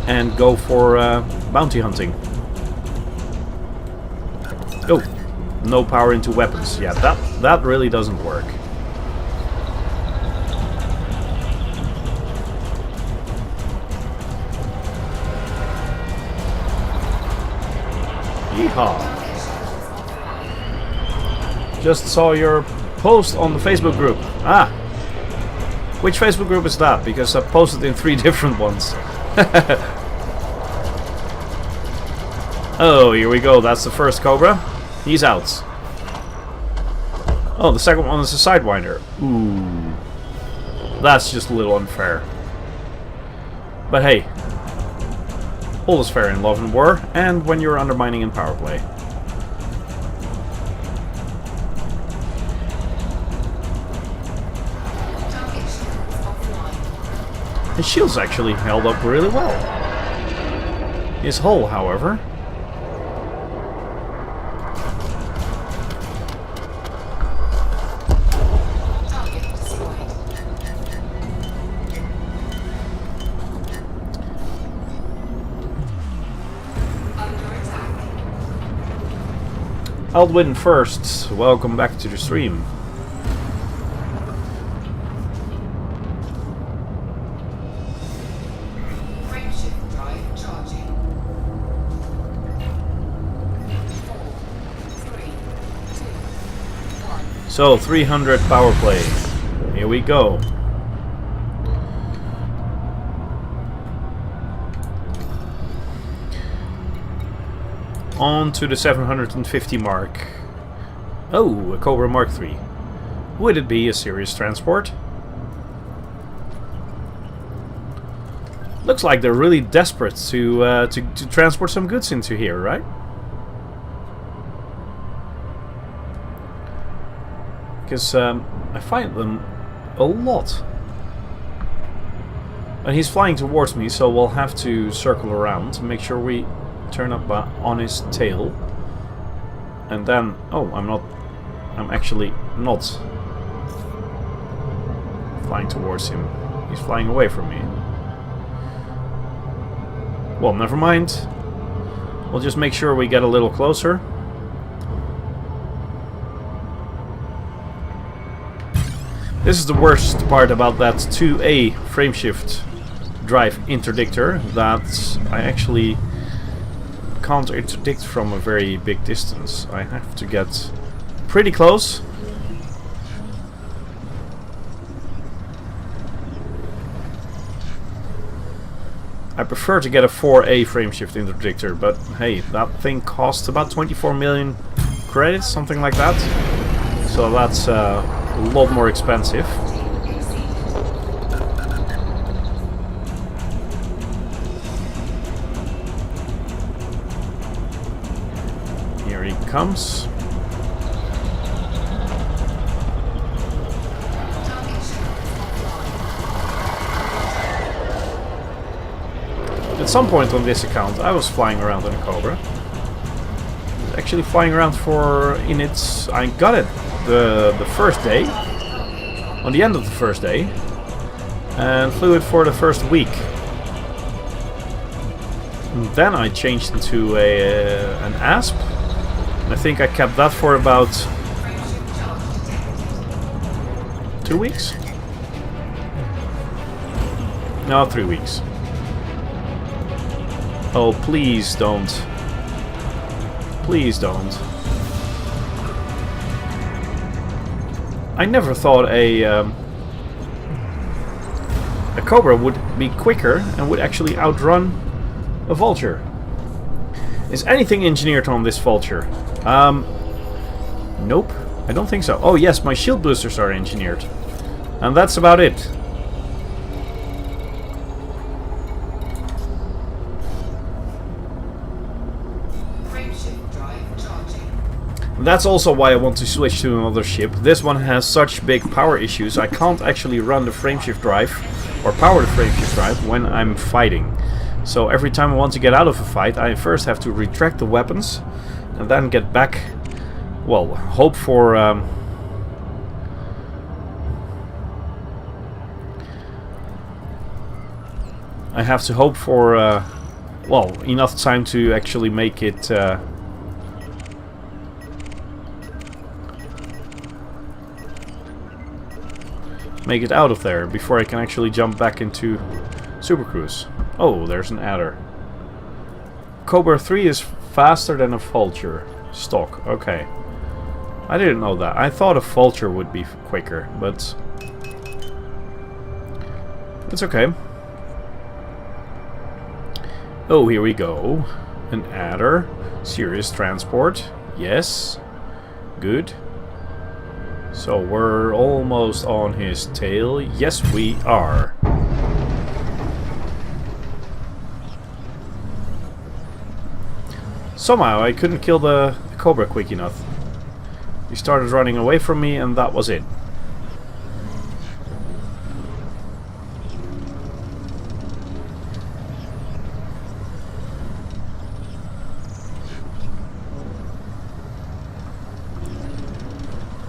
and go for bounty hunting. Oh, no power into weapons. Yeah, that really doesn't work. Yeehaw! Just saw your post on the Facebook group. Ah! Which Facebook group is that? Because I posted in 3 different ones. Oh, here we go. That's the first Cobra. He's out. Oh, the second one is a Sidewinder. Ooh. That's just a little unfair. But hey. All is fair in love and war, and when you're undermining in power play. His shield's actually held up really well. His hull, however... Aldwin first, welcome back to the stream. Frameshift drive charging. 4, 3, 2, 1. So 300 power play. Here we go. On to the 750 mark. Oh, a Cobra Mark III. Would it be a serious transport? Looks like they're really desperate to transport some goods into here, right? Because I find them a lot. And he's flying towards me, so we'll have to circle around to make sure we turn up on his tail. And then... oh, I'm actually not flying towards him. He's flying away from me. Well, never mind. We'll just make sure we get a little closer. This is the worst part about that 2A frameshift drive interdictor, that I actually can't interdict from a very big distance. I have to get pretty close. I prefer to get a 4A frameshift interdictor, but hey, that thing costs about 24 million credits, something like that. So that's a lot more expensive. Here he comes. At some point on this account I was flying around in a Cobra. Actually flying around for I got it the first day, on the end of the first day, and flew it for the first week. And then I changed into an ASP. I think I kept that for about 2 weeks? No, 3 weeks. Oh, please don't. Please don't. I never thought a Cobra would be quicker and would actually outrun a Vulture. Is anything engineered on this Vulture? Nope, I don't think so. Oh yes, my shield boosters are engineered. And that's about it. That's also why I want to switch to another ship. This one has such big power issues, I can't actually run the frameshift drive or power the frameshift drive when I'm fighting. So every time I want to get out of a fight, I first have to retract the weapons and then get back. Well, hope for I have to hope for well, enough time to actually make it out of there before I can actually jump back into Super Cruise. Oh, there's an adder. Cobra 3 is faster than a Vulture stock. Okay. I didn't know that. I thought a Vulture would be quicker, but it's okay. Oh, here we go. An adder. Serious transport. Yes. Good. So we're almost on his tail. Yes, we are. Somehow I couldn't kill the Cobra quick enough. He started running away from me and that was it.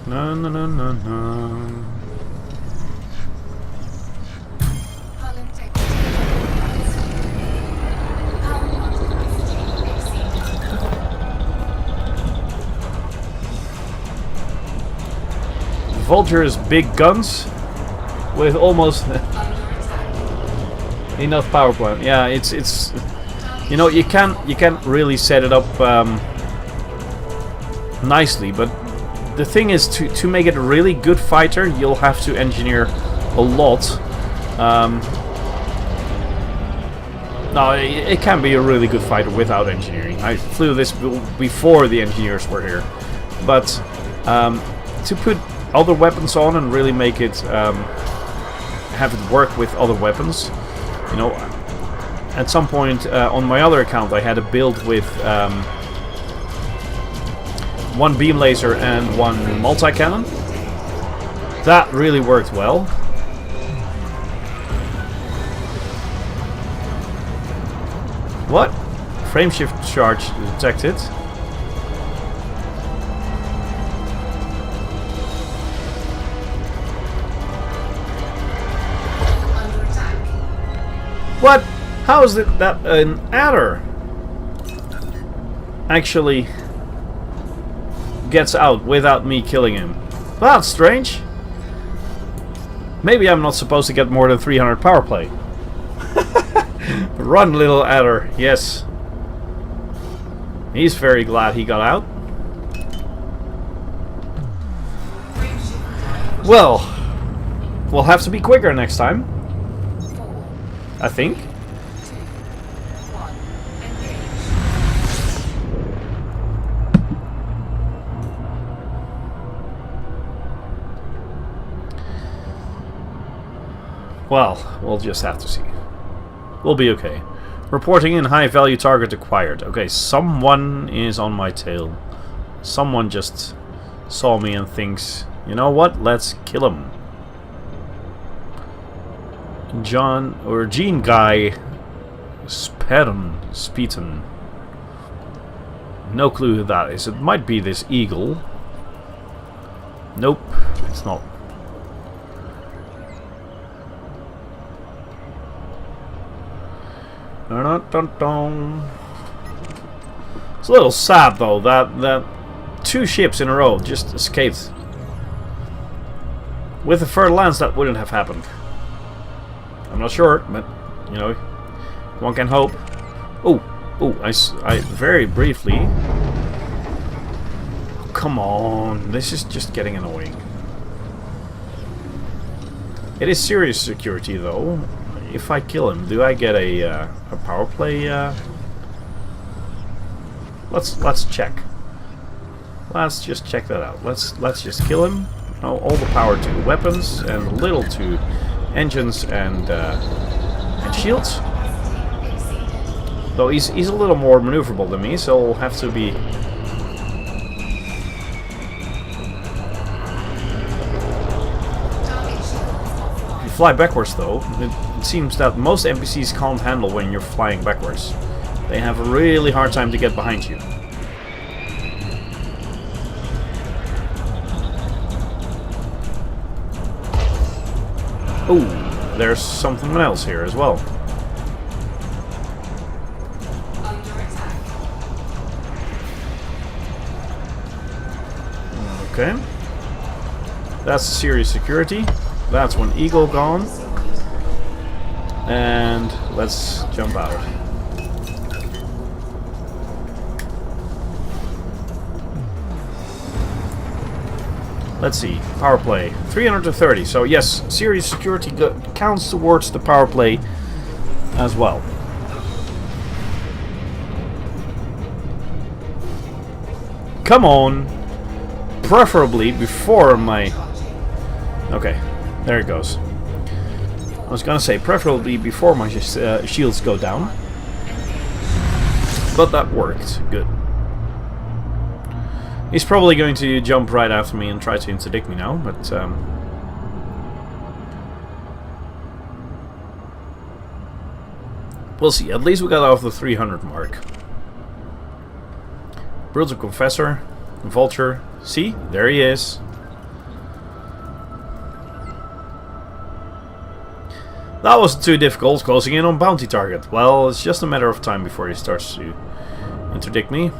No, no, no, no, no. Vulture's big guns with almost enough power plant. Yeah, it's you know, you can't really set it up nicely, but the thing is, to make it a really good fighter, you'll have to engineer a lot. No, it can be a really good fighter without engineering. I flew this before the engineers were here, but to put other weapons on and really make it have it work with other weapons, you know. At some point on my other account, I had a build with one beam laser and one multi-cannon. That really worked well. What? Frameshift charge detected. Under attack. What? How is it that an adder actually gets out without me killing him? That's strange. Maybe I'm not supposed to get more than 300 power play. Run, little adder. Yes. He's very glad he got out. Well, we'll have to be quicker next time, I think. Well, we'll just have to see. We'll be okay. Reporting in, high value target acquired. Okay, someone is on my tail. Someone just saw me and thinks, you know what, let's kill him. John or Gene Guy Speeton. No clue who that is. It might be this eagle. Nope, it's not. It's a little sad though that two ships in a row just escaped. With a fur lance, that wouldn't have happened. I'm not sure, but you know, one can hope. Oh, I very briefly. Oh, come on, this is just getting annoying. It is serious security though. If I kill him, do I get a power play? Let's check. Let's just check that out. Let's just kill him. Oh, all the power to weapons and little to engines and shields. Though he's a little more maneuverable than me, so we'll have to be. If you fly backwards, though, it seems that most NPCs can't handle when you're flying backwards. They have a really hard time to get behind you. Oh, there's something else here as well. Okay. That's serious security. That's one eagle gone. And let's jump out. Let's see, power play 330. So yes, serious security counts towards the power play as well. Come on, preferably before my. Okay, there it goes. I was gonna say preferably before my shields go down, but that worked. Good. He's probably going to jump right after me and try to interdict me now, but we'll see. At least we got off the 300 mark. Brutal Confessor, Vulture. See? There he is. That wasn't too difficult, closing in on bounty target. Well, it's just a matter of time before he starts to interdict me.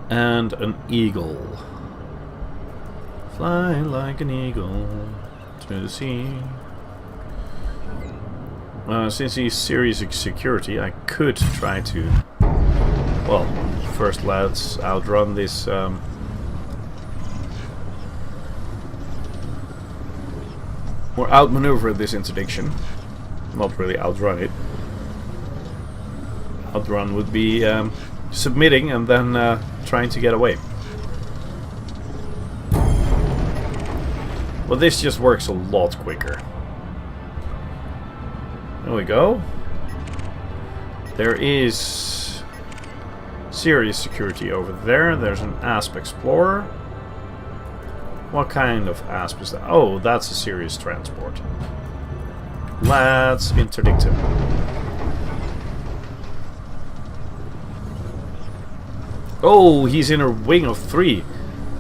And an eagle. Fly like an eagle to the sea. Since he's serious security, I could try to... Well, first let's outrun this... or outmaneuver this interdiction. Not really outrun it. Outrun would be submitting and then trying to get away. Well, this just works a lot quicker. There we go. There is serious security over there. There's an ASP Explorer. What kind of ASP is that? Oh, that's a serious transport. Let's interdict him. Oh, he's in a wing of 3.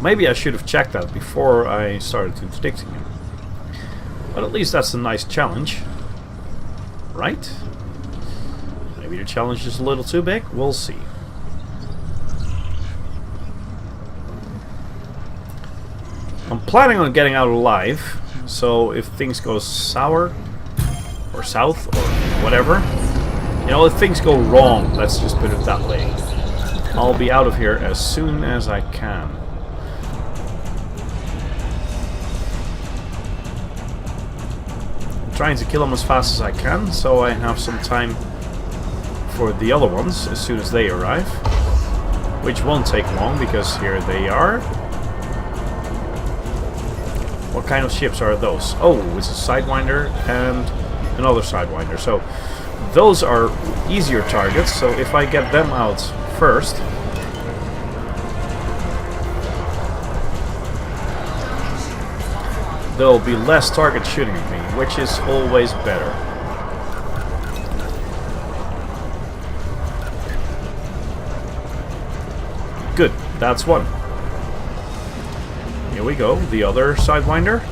Maybe I should have checked that before I started interdicting him. But at least that's a nice challenge. Right? Maybe the challenge is a little too big. We'll see. I'm planning on getting out alive, so if things go sour or south or whatever, you know, if things go wrong, let's just put it that way, I'll be out of here as soon as I can. I'm trying to kill them as fast as I can, so I have some time for the other ones as soon as they arrive, which won't take long because here they are. What kind of ships are those? Oh, it's a Sidewinder and another Sidewinder. So those are easier targets. So if I get them out first, there'll be less target shooting at me, which is always better. Good, that's one. Here we go, the other Sidewinder.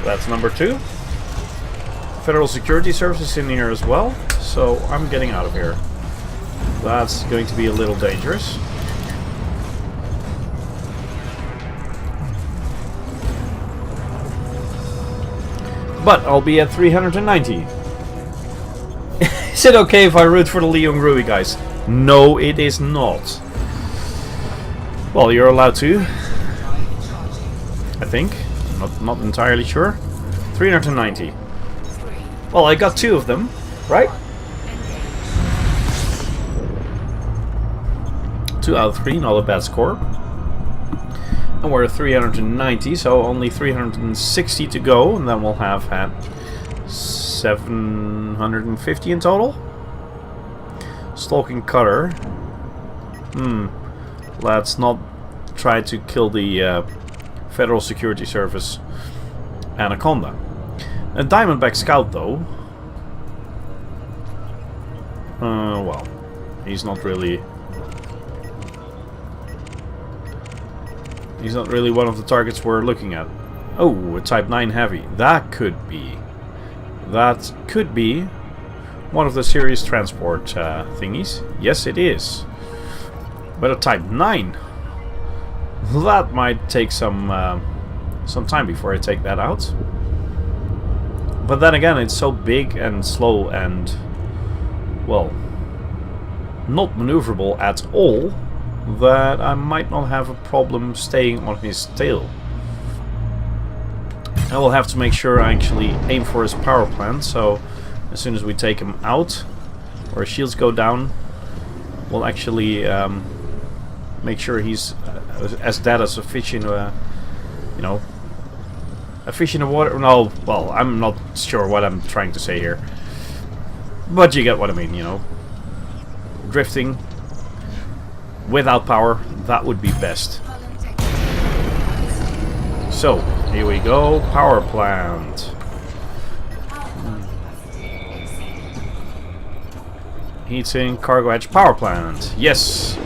That's number 2. Federal Security Service is in here as well, so I'm getting out of here. That's going to be a little dangerous. But I'll be at 390. Is it okay if I root for the Leon Rui guys? No, it is not. Well, you're allowed to. I think. Not entirely sure. 390. Well, I got 2 of them, right? 2 out of 3, not a bad score. And we're at 390, so only 360 to go, and then we'll have had 750 in total. Stalking Cutter. Let's not try to kill the Federal Security Service Anaconda. A Diamondback Scout, though. Well, he's not really one of the targets we're looking at. Oh, a Type 9 Heavy. That could be one of the serious transport thingies. Yes, it is. But a Type 9. That might take some time before I take that out. But then again, it's so big and slow and, well, not maneuverable at all that I might not have a problem staying on his tail. I will have to make sure I actually aim for his power plant, so as soon as we take him out or his shields go down, we'll actually make sure he's as dead as a fish in a, you know, a fish in the water. No, well, I'm not sure what I'm trying to say here, but you get what I mean, you know. drifting without power, that would be best. So, here we go, power plant. Heatsink, cargo hatch, power plant. Yes!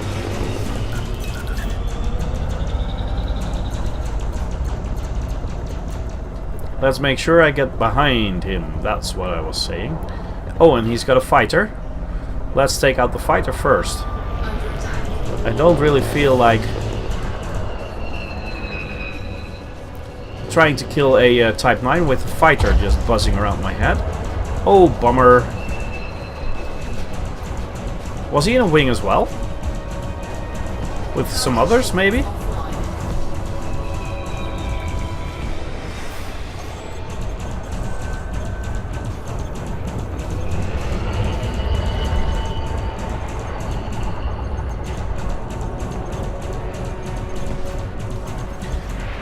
Let's make sure I get behind him. That's what I was saying. Oh, and he's got a fighter. Let's take out the fighter first. I don't really feel like trying to kill a Type 9 with a fighter just buzzing around my head. Oh, bummer. Was he in a wing as well? With some others, maybe?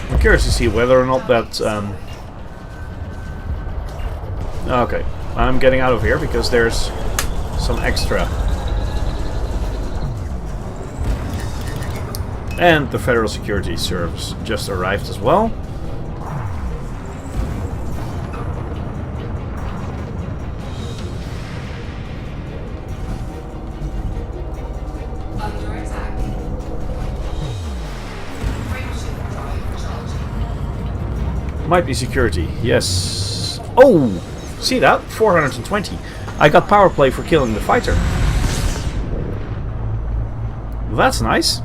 I'm curious to see whether or not that... Okay, I'm getting out of here because there's some extra. And the Federal Security Service just arrived as well. Under attack. Frameshift drive charging. Might be security, yes. Oh! See that? 420. I got power play for killing the fighter. That's nice.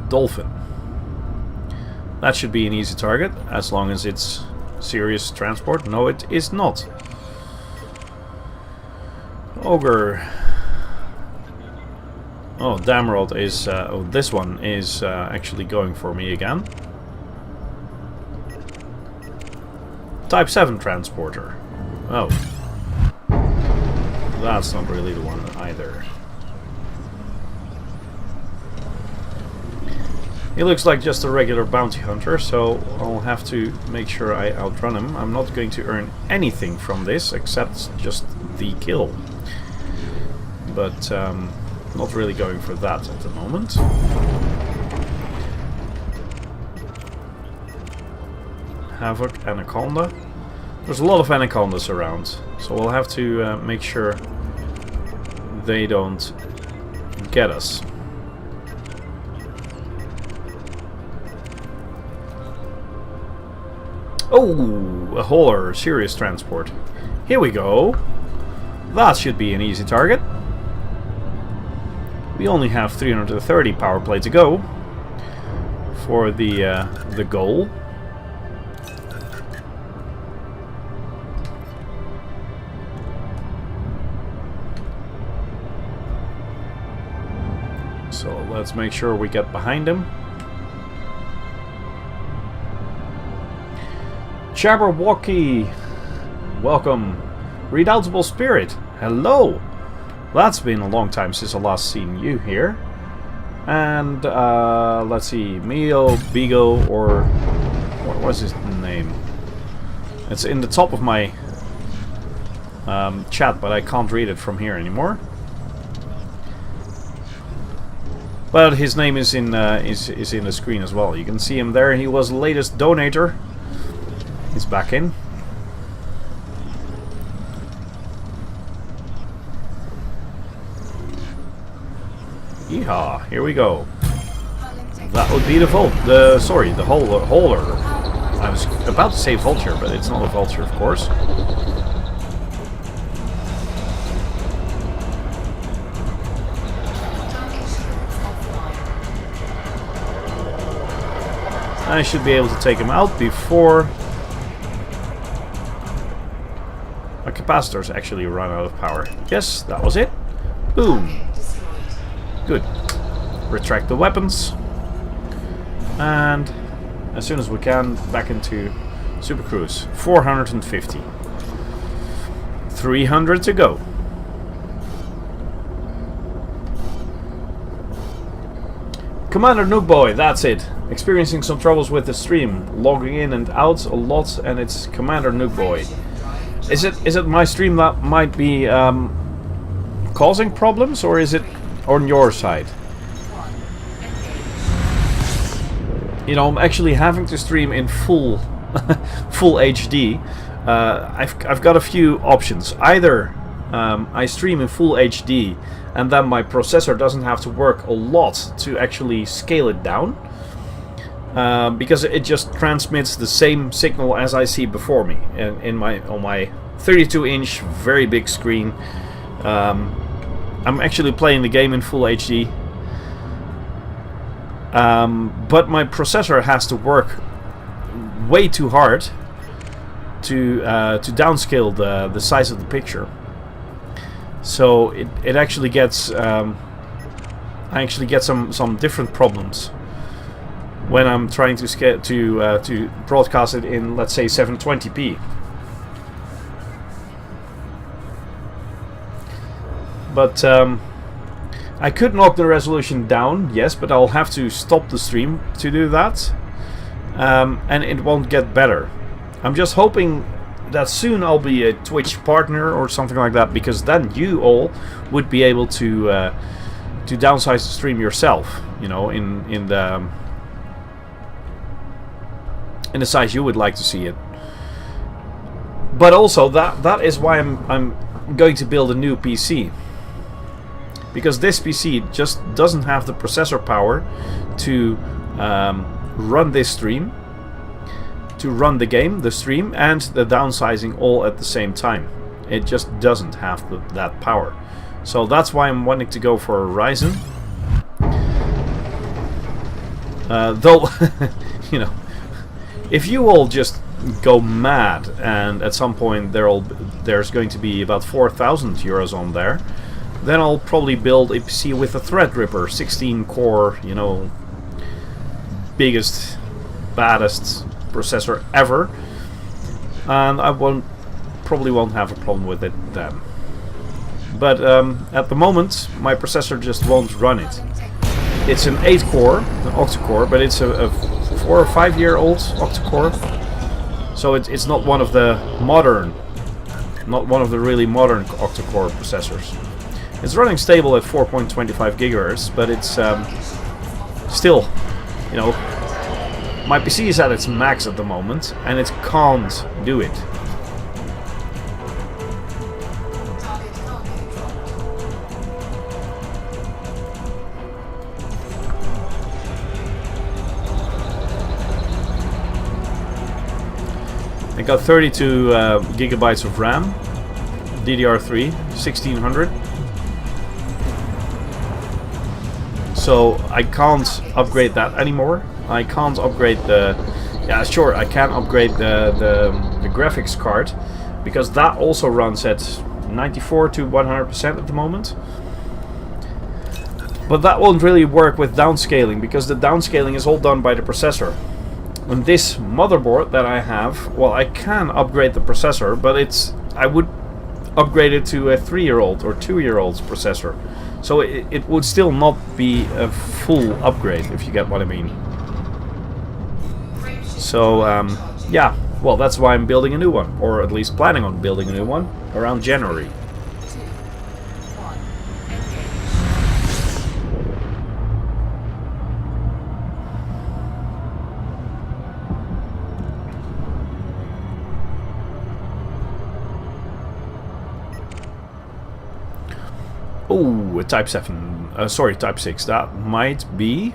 Dolphin. That should be an easy target, as long as it's serious transport. No, it is not. Ogre. Oh, Damrod is... oh, this one is actually going for me again. Type 7 transporter. Oh. That's not really the one either. He looks like just a regular bounty hunter, so I'll have to make sure I outrun him. I'm not going to earn anything from this except just the kill. But not really going for that at the moment. Havoc, Anaconda. There's a lot of Anacondas around, so we'll have to make sure they don't get us. Oh, a hauler, serious transport. Here we go. That should be an easy target. We only have 330 power play to go for the goal. So let's make sure we get behind him. Jabberwocky, welcome. Redoubtable Spirit, hello. That's been a long time since I last seen you here. And let's see, Mio, Bigo, or what was his name? It's in the top of my chat, but I can't read it from here anymore. But his name is in the screen as well. You can see him there. He was the latest donator. He's back in. Yeehaw! Here we go. That would be the hauler. I was about to say vulture, but it's not a vulture, of course. I should be able to take him out before my capacitors actually run out of power. Yes, that was it. Boom. Good. Retract the weapons. And as soon as we can, back into Super Cruise. 450. 300 to go. Commander Nookboy, that's it. Experiencing some troubles with the stream, logging in and out a lot, and it's Commander Nookboy. Is it my stream that might be causing problems, or is it on your side? You know, I'm actually having to stream in full full HD. I've got a few options. Either I stream in full HD and then my processor doesn't have to work a lot to actually scale it down, because it just transmits the same signal as I see before me on my 32-inch very big screen. I'm actually playing the game in full HD, but my processor has to work way too hard to downscale the size of the picture. So it actually gets I actually get some different problems when I'm trying to broadcast it in, let's say, 720p. But I could knock the resolution down, yes, but I'll have to stop the stream to do that, and it won't get better. I'm just hoping that soon I'll be a Twitch partner or something like that, because then you all would be able to downsize the stream yourself, you know, in the size you would like to see it. But also that is why I'm going to build a new PC, because this PC just doesn't have the processor power to run this stream, to run the game, the stream, and the downsizing all at the same time. It just doesn't have that power. So that's why I'm wanting to go for a Ryzen. Though, you know, if you all just go mad and at some point there's going to be about 4,000 euros on there, then I'll probably build a PC with a Threadripper 16 core, you know, biggest, baddest processor ever, and I probably won't have a problem with it then. But at the moment my processor just won't run it. It's an 8-core, an octa-core, but it's a 4 or 5 year old octa-core, so it's not one of the really modern octa-core processors. It's running stable at 4.25 gigahertz, but it's still, you know, my PC is at its max at the moment, and it can't do it. I got 32 gigabytes of RAM, DDR3, 1600. So I can't upgrade that anymore. I can't upgrade the... Yeah, sure, I can upgrade the graphics card, because that also runs at 94 to 100% at the moment. But that won't really work with downscaling, because the downscaling is all done by the processor. And this motherboard that I have, well, I can upgrade the processor, but I would upgrade it to a 3-year-old or 2-year-old processor. So it would still not be a full upgrade, if you get what I mean. So, yeah, well, that's why I'm building a new one, or at least planning on building a new one around January. Oh, a Type 7, sorry, Type 6, that might be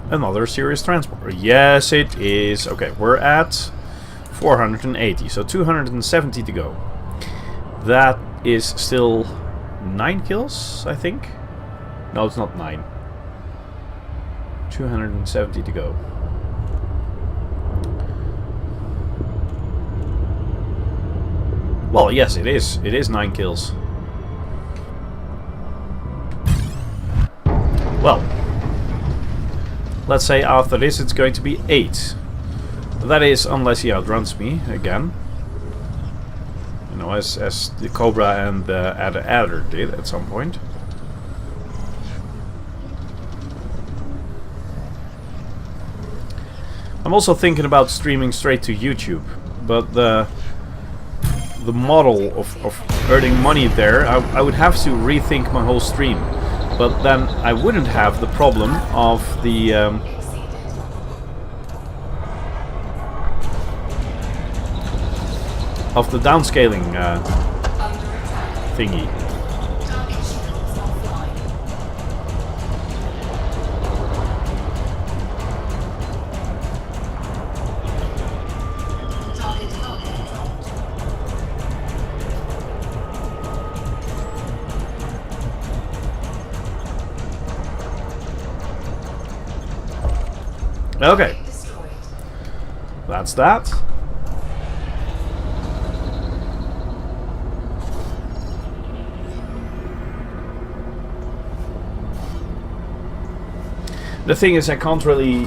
another serious transporter. Yes, it is. Okay, we're at 480, so 270 to go. That is still 9 kills, I think. No, it's not 9. 270 to go. Well, yes, it is. It is 9 kills. Well, let's say after this it's going to be 8. That is, unless he outruns me again. You know, as the Cobra and the Adder did at some point. I'm also thinking about streaming straight to YouTube, but the model of earning money there, I would have to rethink my whole stream. But then I wouldn't have the problem of the downscaling thingy. Okay, that's that. The thing is, I can't really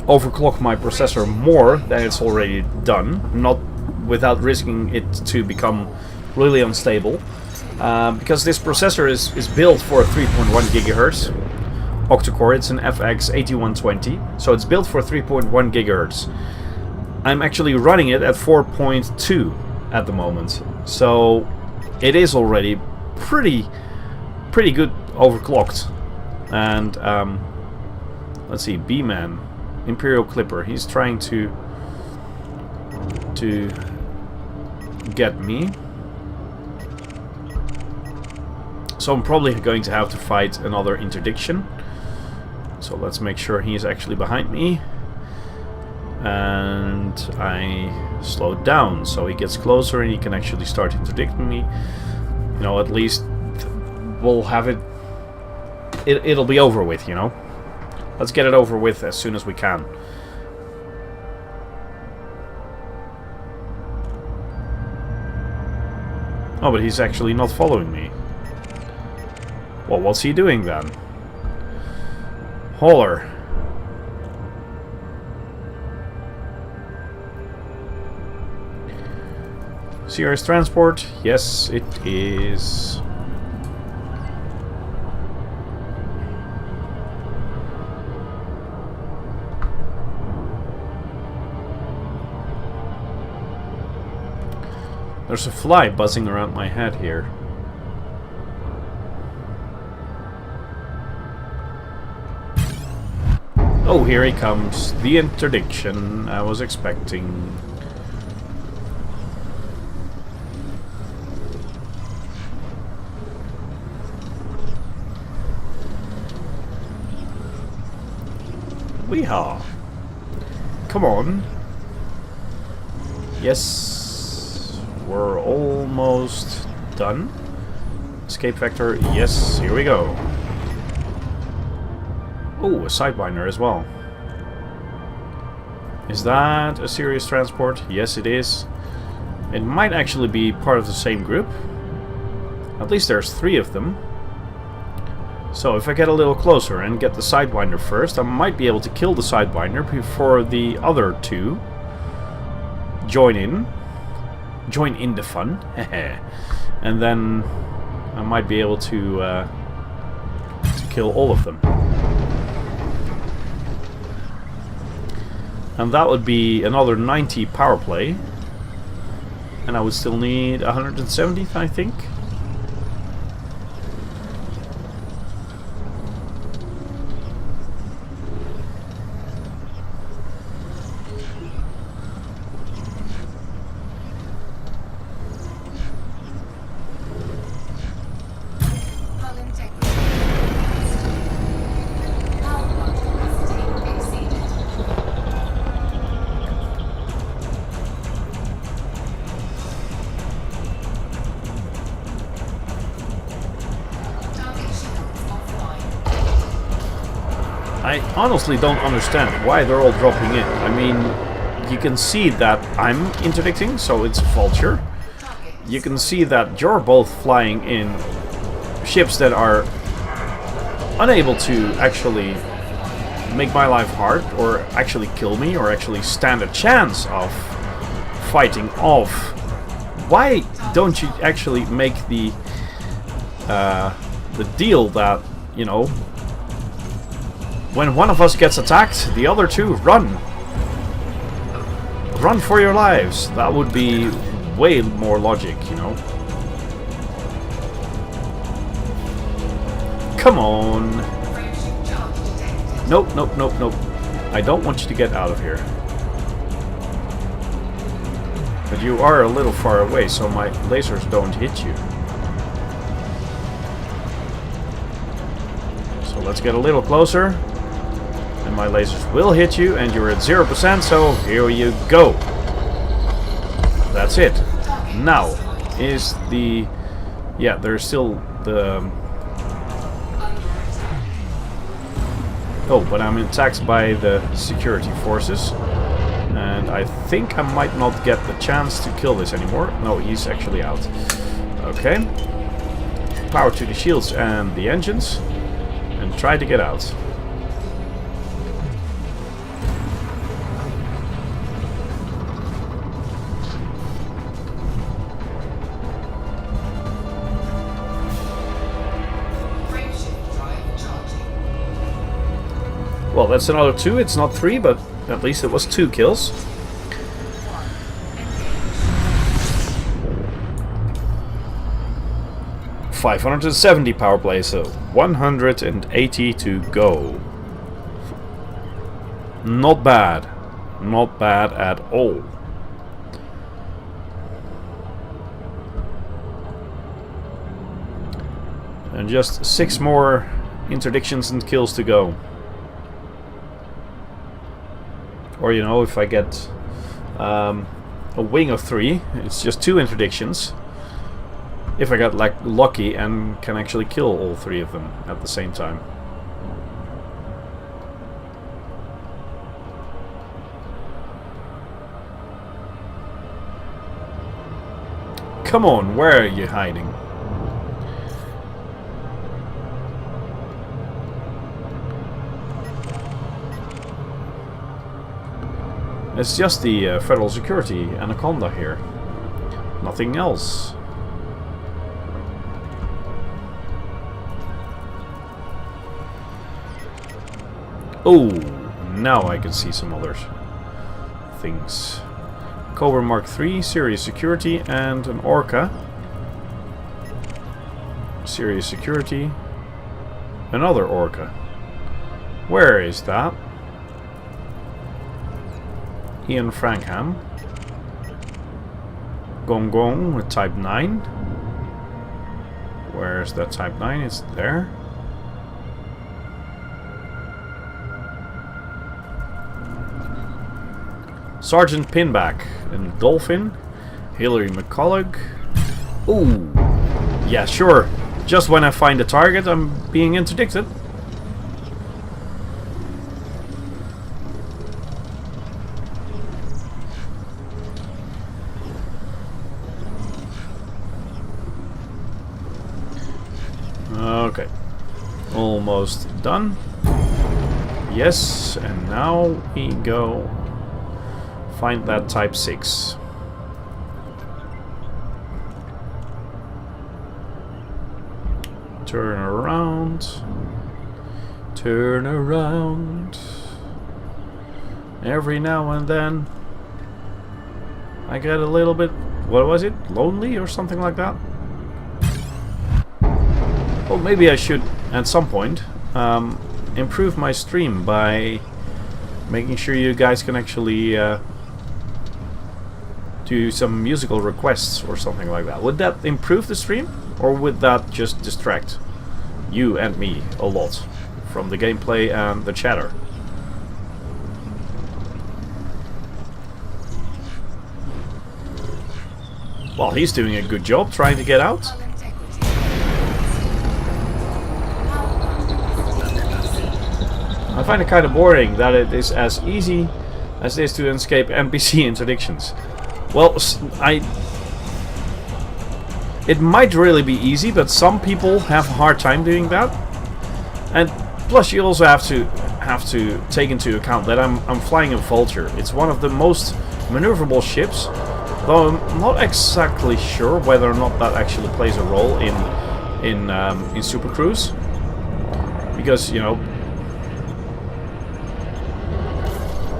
overclock my processor more than it's already done, not without risking it to become really unstable, because this processor is built for 3.1 gigahertz octa-core. It's an FX-8120, so it's built for 3.1 gigahertz. I'm actually running it at 4.2 at the moment, so it is already pretty good overclocked. And let's see, B-Man, Imperial Clipper, he's trying to get me. So I'm probably going to have to fight another interdiction. So let's make sure he is actually behind me. And I slowed down so he gets closer and he can actually start interdicting me. You know, at least we'll have it. It'll be over with, you know. Let's get it over with as soon as we can. Oh, but he's actually not following me. Well, what's he doing then? Hauler. Serious transport? Yes, it is. There's a fly buzzing around my head here. Oh, here he comes. The interdiction I was expecting. Weehaw. Come on. Yes. We're almost done. Escape vector. Yes, here we go. Oh, a sidewinder as well. Is that a serious transport? Yes, it is. It might actually be part of the same group. At least there's 3 of them. So if I get a little closer and get the sidewinder first, I might be able to kill the sidewinder before the other 2 join in. Join in the fun. And then I might be able to kill all of them. And that would be another 90 power play. And I would still need 170, I think. I honestly don't understand why they're all dropping in. I mean, you can see that I'm interdicting, so it's a vulture. You can see that you're both flying in ships that are unable to actually make my life hard, or actually kill me, or actually stand a chance of fighting off. Why don't you actually make the deal that, you know, when one of us gets attacked, the other two run. Run for your lives. That would be way more logic, you know. Come on. Nope, nope, nope, nope. I don't want you to get out of here. But you are a little far away, so my lasers don't hit you. So let's get a little closer. And my lasers will hit you, and you're at 0%, so here you go. That's it. Now, is the... Yeah, there's still the... Oh, but I'm attacked by the security forces. And I think I might not get the chance to kill this anymore. No, he's actually out. Okay. Power to the shields and the engines. And try to get out. Well, that's another 2. It's not 3, but at least it was 2 kills. $570 power play, so 180 to go. Not bad. Not bad at all. And just 6 more interdictions and kills to go. Or, you know, if I get a wing of 3, it's just 2 interdictions. If I got like lucky and can actually kill all 3 of them at the same time. Come on, where are you hiding? It's just the Federal Security Anaconda here. Nothing else. Oh, now I can see some other things. Cobra Mark III, Serious Security, and an Orca. Serious Security. Another Orca. Where is that? Ian Frankham. Gong Gong with Type 9. Where's that Type 9? It's there. Sergeant Pinback and Dolphin. Hillary McCulloch. Ooh. Yeah, sure. Just when I find a target, I'm being interdicted. Okay. Almost done. Yes, and now we go find that Type 6. Turn around. Turn around. Every now and then I get a little bit, what was it? Lonely or something like that? Well, maybe I should, at some point, improve my stream by making sure you guys can actually do some musical requests or something like that. Would that improve the stream? Or would that just distract you and me a lot from the gameplay and the chatter? Well, he's doing a good job trying to get out. I find it kind of boring that it is as easy as it is to escape NPC interdictions. Well, it might really be easy, but some people have a hard time doing that. And plus, you also have to take into account that I'm flying a Vulture. It's one of the most maneuverable ships, though I'm not exactly sure whether or not that actually plays a role in Super Cruise, because you know,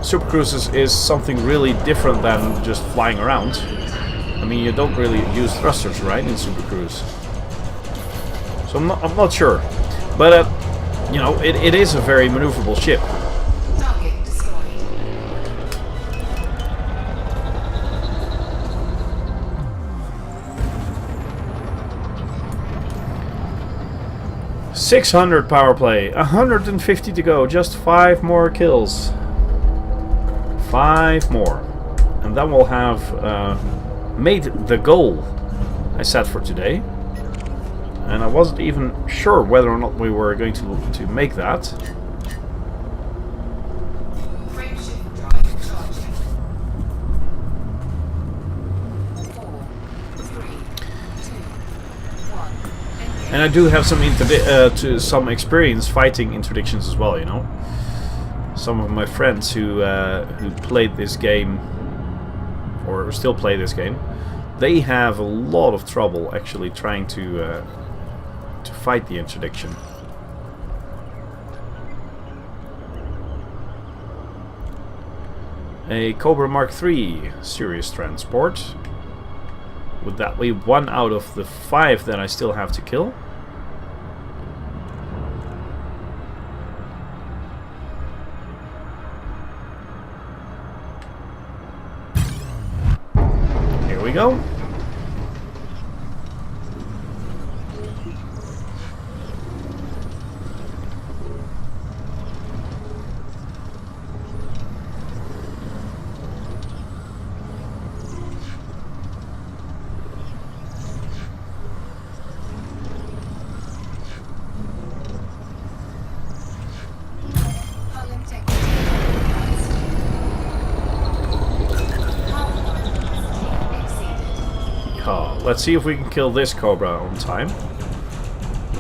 Super Cruises is something really different than just flying around. I mean, you don't really use thrusters, right, in Super Cruise. So I'm not sure. But, you know, it is a very maneuverable ship. Target destroyed. 600 power play, 150 to go, just 5 more kills. 5 more. And then we'll have made the goal I set for today. And I wasn't even sure whether or not we were going to make that. Frameshift drive charging. 4, 3, 2, 1. And I do have some experience fighting interdictions as well, you know. Some of my friends who played this game, or still play this game, they have a lot of trouble actually trying to fight the interdiction. A Cobra Mark III serious transport. Would that be 1 out of the 5 that I still have to kill? Here we go. Let's see if we can kill this Cobra on time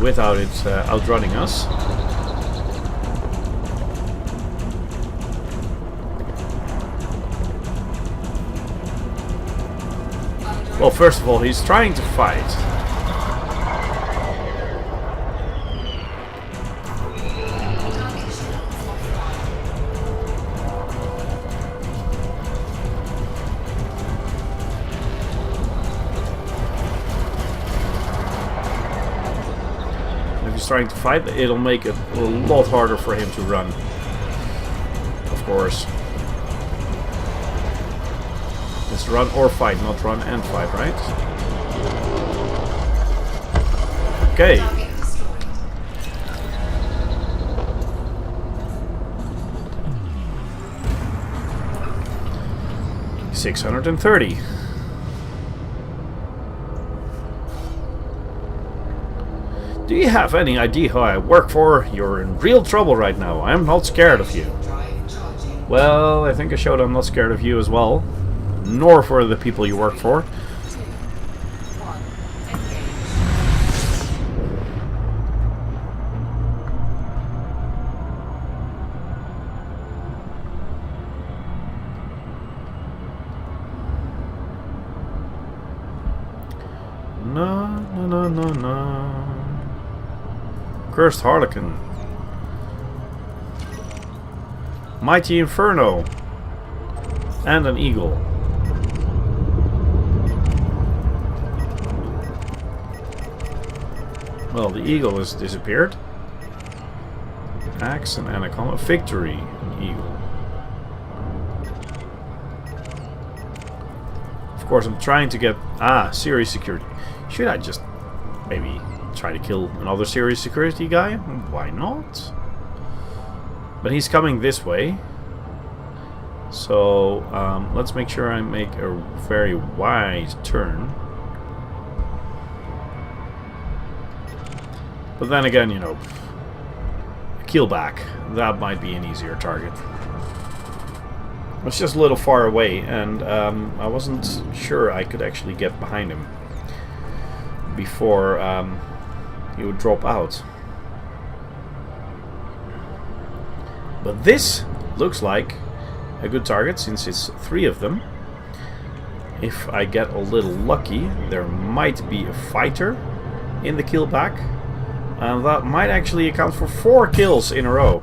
without it outrunning us. Well, first of all, he's trying to fight. Trying to fight, it'll make it a lot harder for him to run, of course. It's run or fight, not run and fight, right? Okay. 630. Do you have any idea who I work for? You're in real trouble right now. I'm not scared of you. Well, I think I showed I'm not scared of you as well. Nor for the people you work for. No. Cursed Harlequin. Mighty Inferno. And an eagle. Well, the eagle has disappeared. Axe and anaconda. Victory. An eagle. Of course, I'm trying to get... series security. Should I just maybe try to kill another series security guy? Why not? But he's coming this way. So let's make sure I make a very wide turn. But then again, you know, keel back. That might be an easier target. It's just a little far away, and I wasn't sure I could actually get behind him before he would drop out. But this looks like a good target, since it's 3 of them. If I get a little lucky, there might be a fighter in the kill back, and that might actually account for 4 kills in a row.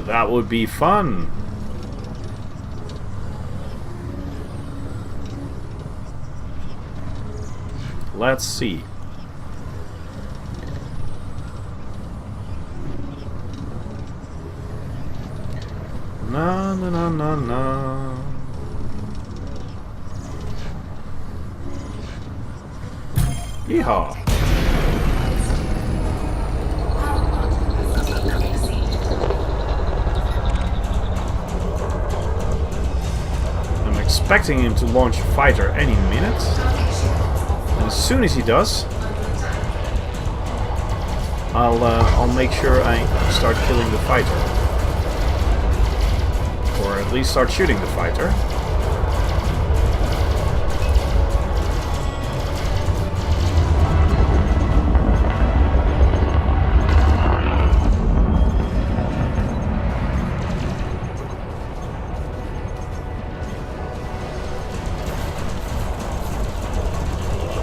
That would be fun. Let's see. Na na na na na. Yeehaw. I'm expecting him to launch a fighter any minute. And as soon as he does, I'll make sure I start killing the fighter. Or at least start shooting the fighter.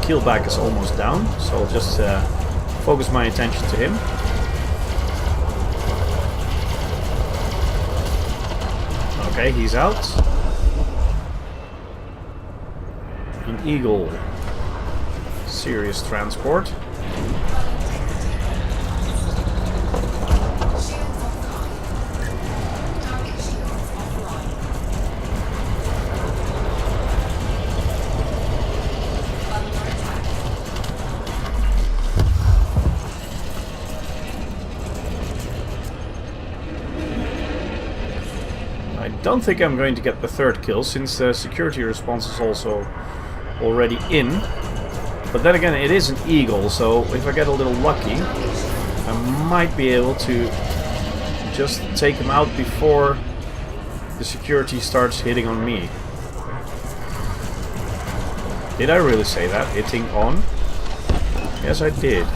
Killback is almost down, so I'll just focus my attention to him. Okay, he's out. An Eagle. Serious transport. I don't think I'm going to get the third kill, since the security response is also already in. But then again, it is an Eagle, so if I get a little lucky, I might be able to just take him out before the security starts hitting on me. Did I really say that? Hitting on? Yes, I did.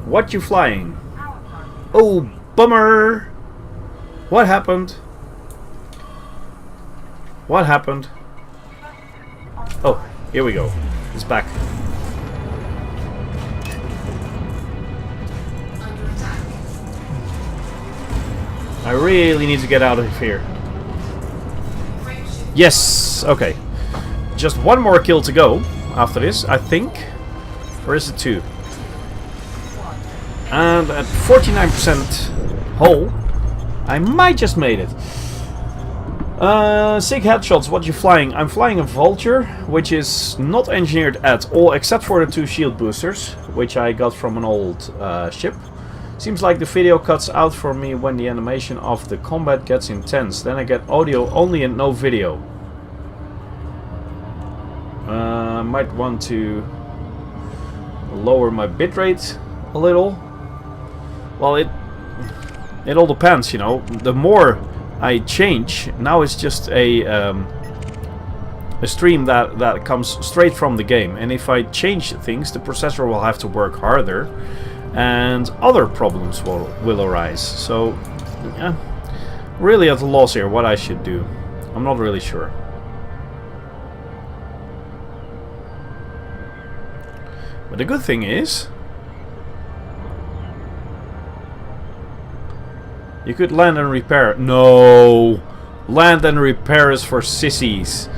What you flying? Oh, bummer! What happened? What happened? Oh, here we go. It's back. I really need to get out of here. Yes! Okay. Just one more kill to go after this, I think. Or is it two? And at 49% hull, I might just made it. Sig headshots, what you flying? I'm flying a Vulture, which is not engineered at all, except for the 2 shield boosters, which I got from an old ship. Seems like the video cuts out for me when the animation of the combat gets intense. Then I get audio only and no video. Might want to lower my bitrate a little. Well, it all depends, you know. The more I change, now it's just a stream that comes straight from the game, and if I change things, the processor will have to work harder, and other problems will arise. So, yeah, really at a loss here what I should do. I'm not really sure. But the good thing is, you could land and repair. No! Land and repair is for sissies.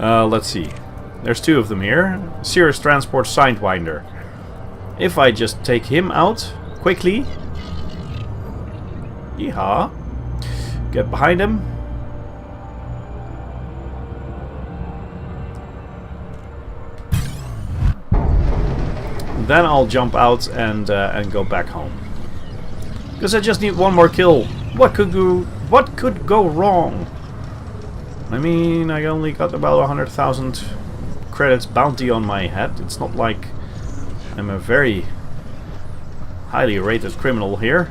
Let's see. There's 2 of them here. Serious Transport Sidewinder. If I just take him out quickly. Yeehaw. Get behind him. Then I'll jump out and go back home. Because I just need one more kill. What could go wrong? I mean, I only got about 100,000 credits bounty on my head. It's not like I'm a very highly rated criminal here.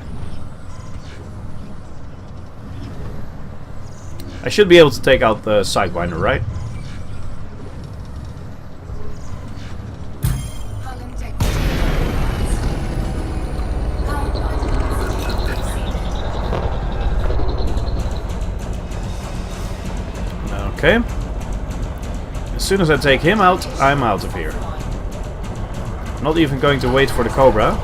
I should be able to take out the Sidewinder, right? Okay. As soon as I take him out, I'm out of here. Not even going to wait for the Cobra.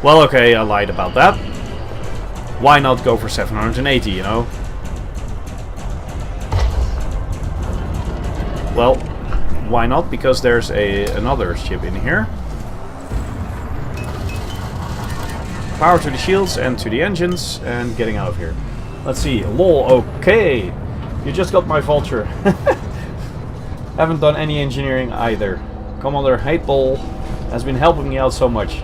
Well, okay, I lied about that. Why not go for 780, you know? Well, why not? Because there's another ship in here. Power to the shields and to the engines, and getting out of here. Let's see. Lol, okay. You just got my vulture. Haven't done any engineering either. Commander Hateball has been helping me out so much.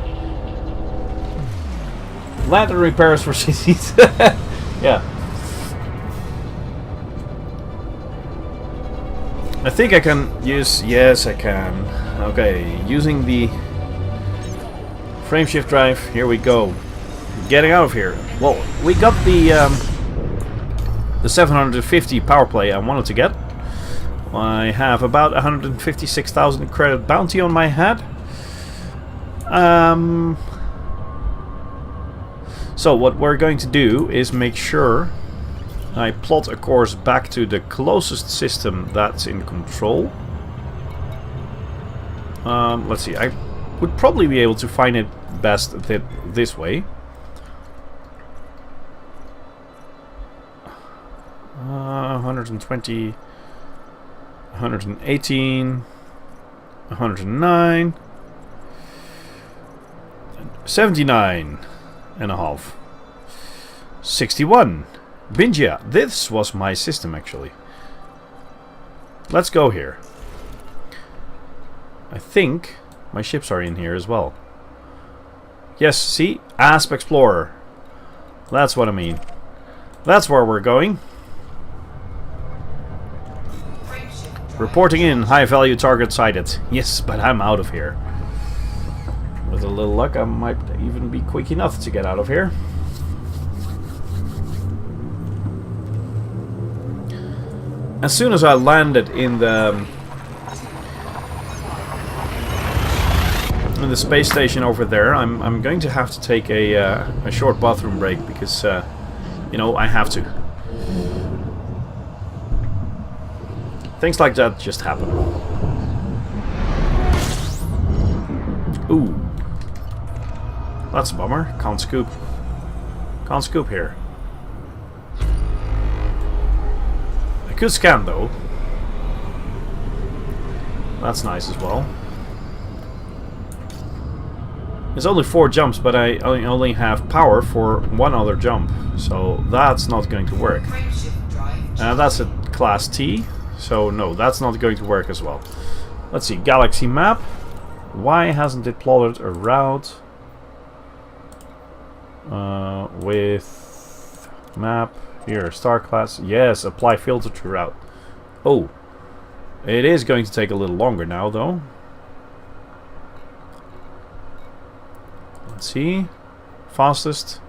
Lantern repairs for cities. Yeah. I think I can use... Yes, I can. Okay, using the frameshift drive. Here we go. Getting out of here. Well, we got the 750 power play I wanted to get. I have about 156,000 credit bounty on my head. So what we're going to do is make sure I plot a course back to the closest system that's in control. Let's see, I would probably be able to find it best this way. 120, 118, 109, 79 and a half, 61. Bingia, this was my system actually. Let's go here. I think my ships are in here as well. Yes, see? ASP Explorer. That's what I mean. That's where we're going. Reporting in, high value target sighted. Yes, but I'm out of here. With a little luck, I might even be quick enough to get out of here. As soon as I landed in the space station over there, I'm going to have to take a short bathroom break because you know, I have to. Things like that just happen. Ooh. That's a bummer. Can't scoop. Can't scoop here. I could scan though. That's nice as well. It's only 4 jumps, but I only have power for 1 other jump. So that's not going to work. That's a class T. So no, that's not going to work as well. Let's see, galaxy map. Why hasn't it plotted a route with map here, star class? Yes, apply filter to route. Oh, it is going to take a little longer now though. Let's see, fastest.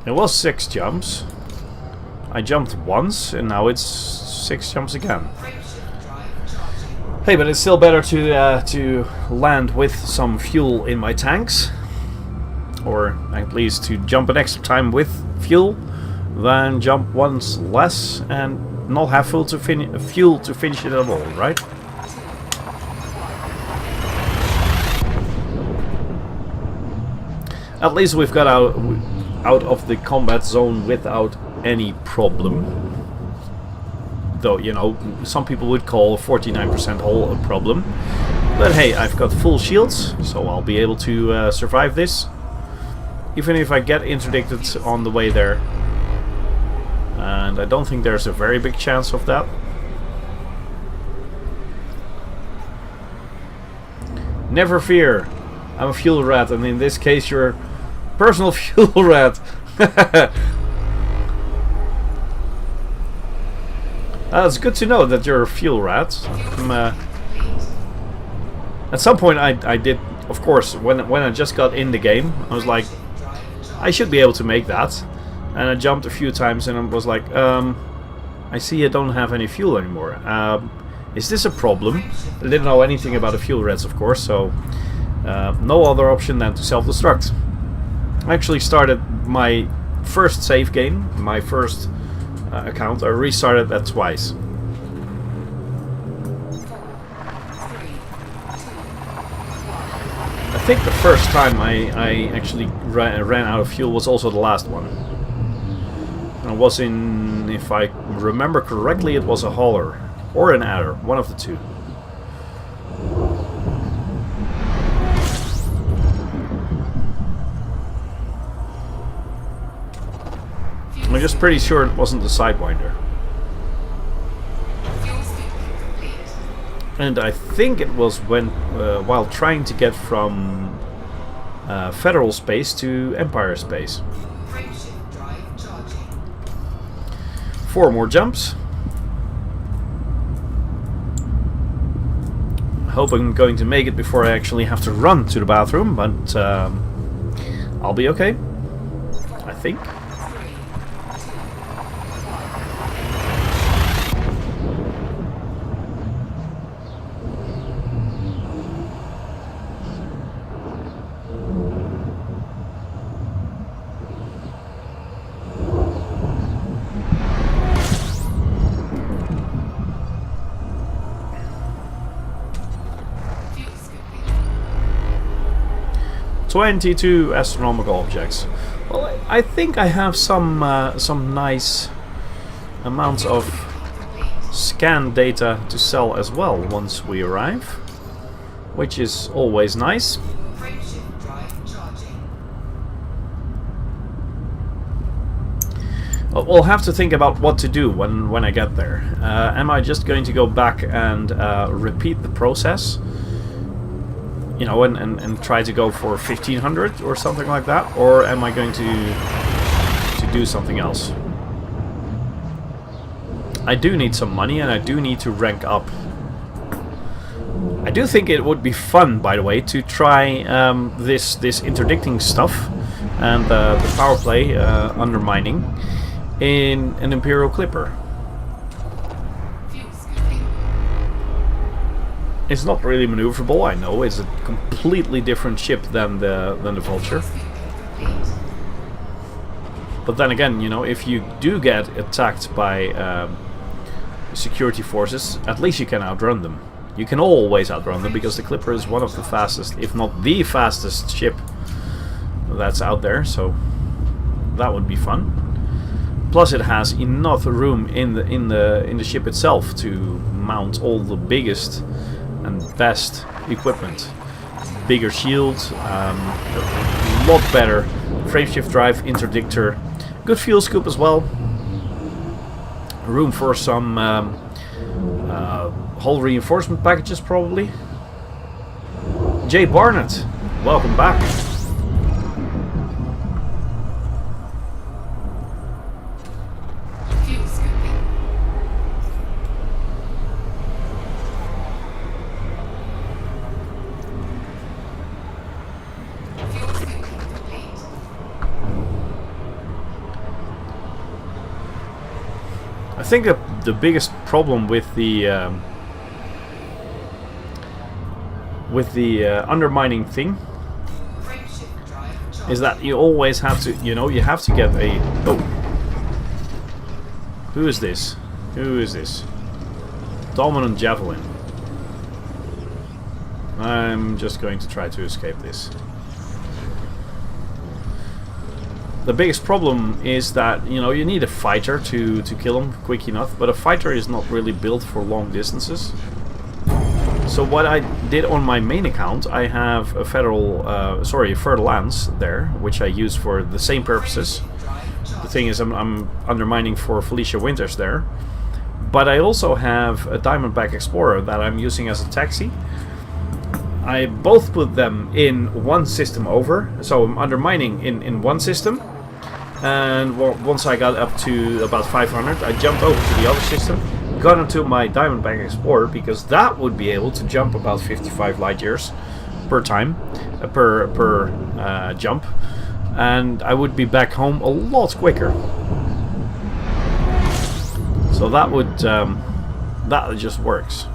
It was 6 jumps. I jumped once and now it's 6 jumps again. Hey, but it's still better to land with some fuel in my tanks, or at least to jump an extra time with fuel, than jump once less and not have fuel to finish it at all, right? At least we've got out of the combat zone without any problem. Though, you know, some people would call 49% hull a problem. But hey, I've got full shields, so I'll be able to survive this. Even if I get interdicted on the way there. And I don't think there's a very big chance of that. Never fear, I'm a fuel rat, and in this case you're a personal fuel rat. It's good to know that you're a fuel rat. At some point I did, of course, when I just got in the game, I was like, I should be able to make that. And I jumped a few times and I was like, I see I don't have any fuel anymore. Is this a problem? I didn't know anything about the fuel rats, of course, so no other option than to self-destruct. I actually started my first save game, my first account. I restarted that twice. 4, 3, 2, 1. I think the first time I actually ran out of fuel was also the last one. And it was in, if I remember correctly, it was a hauler or an adder, one of the two. I'm just pretty sure it wasn't the Sidewinder. Fuel scooping complete. And I think it was when, while trying to get from Federal Space to Empire Space. Frameshift drive charging. 4 more jumps. I hope I'm going to make it before I actually have to run to the bathroom, but I'll be okay, I think. 3, 2, 1. Fuel scooping. 22 astronomical objects. Well, I think I have some nice amounts of Complete. scan data to sell as well once we arrive, which is always nice. Frameshift drive charging. We'll have to think about what to do when I get there. Am I just going to go back and repeat the process? You know, and try to go for 1500 or something like that? Or am I going to do something else? I do need some money and I do need to rank up. I do think it would be fun, by the way, to try this interdicting stuff and the Powerplay undermining in an Imperial Clipper. Fuel scooping. It's not really maneuverable, I know. It's a completely different ship than the Vulture. Fuel scooping complete. But then again, you know, if you do get attacked by security forces, at least you can outrun them. You can always outrun them because the Clipper is one of the fastest, if not the fastest ship that's out there. So that would be fun. Plus, it has enough room in the ship itself to mount all the biggest and best equipment. Bigger shield, a lot better frameshift drive, interdictor, good fuel scoop as well. Room for some hull reinforcement packages probably. Jay Barnett, welcome back. Fuel scooping. Fuel scooping complete. I think the biggest problem with the undermining thing Frameshift drive charging. is that you always have to, you know, you have to get a... Oh. Who is this? Who is this? Dominant Javelin. I'm just going to try to escape this. The biggest problem is that, you know, you need a fighter to kill him quick enough, but a fighter is not really built for long distances. So what I did on my main account, I have a Fertile Lance there, which I use for the same purposes. The thing is, I'm undermining for Felicia Winters there. But I also have a Diamondback Explorer that I'm using as a taxi. I both put them in one system over, so I'm undermining in one system. And once I got up to about 500, I jumped over to the other system, got into my Diamondback Explorer, because that would be able to jump about 55 light years per time, per jump, and I would be back home a lot quicker. So that would that just works.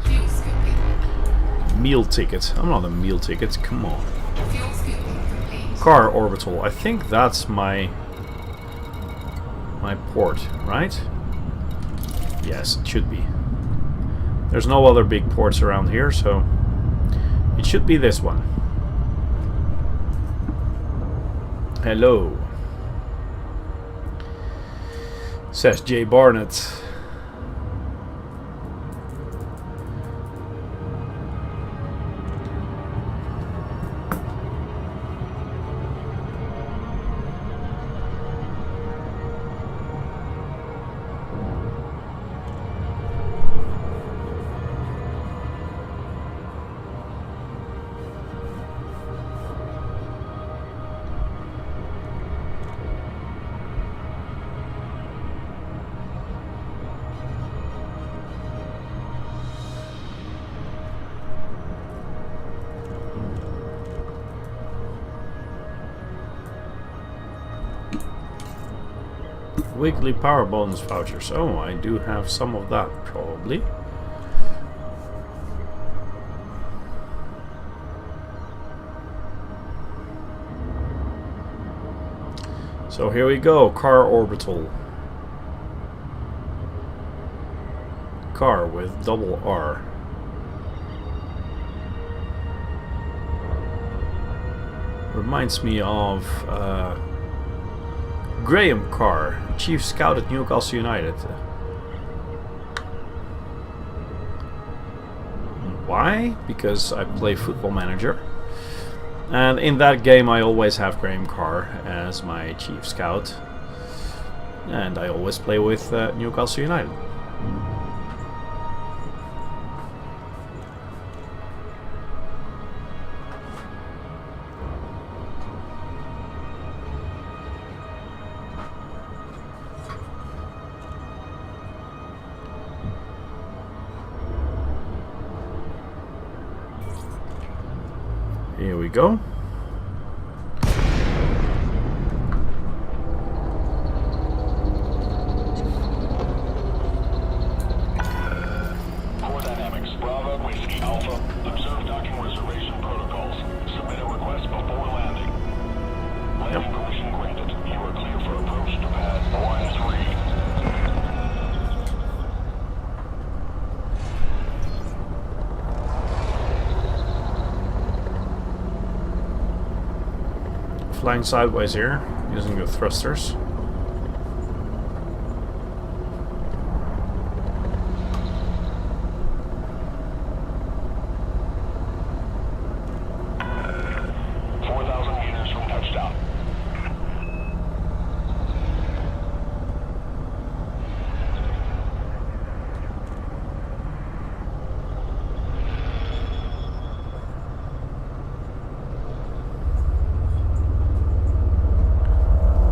Fuel scooping. Meal ticket. I'm not a meal ticket. Come on. Fuel scooping Car orbital. I think that's my port, right? Yes, it should be. There's no other big ports around here, so it should be this one. Hello, says Jay Barnett. Weekly power bonus vouchers. Oh, I do have some of that, probably. So here we go, car orbital. Car with double R. Reminds me of Graham Carr, Chief Scout at Newcastle United. Why? Because I play Football Manager. And in that game I always have Graham Carr as my Chief Scout. And I always play with Newcastle United. Here we go. Core Dynamics, Bravo, Whiskey, Alpha. Observe docking reservation protocols. Submit a request before landing. Landing permission granted. You are clear for approach to pad 1-3. Flying sideways here, using the thrusters.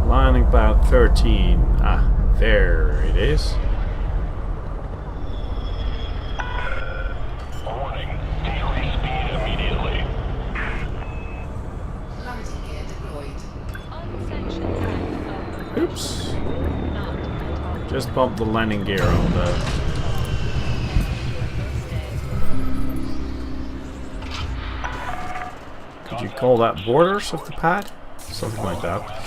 Landing pad 13. Ah, there it is. Warning, decrease speed immediately. Landing gear deployed. Oops. Just bumped the landing gear on the... Could you call that borders of the pad? Something like that.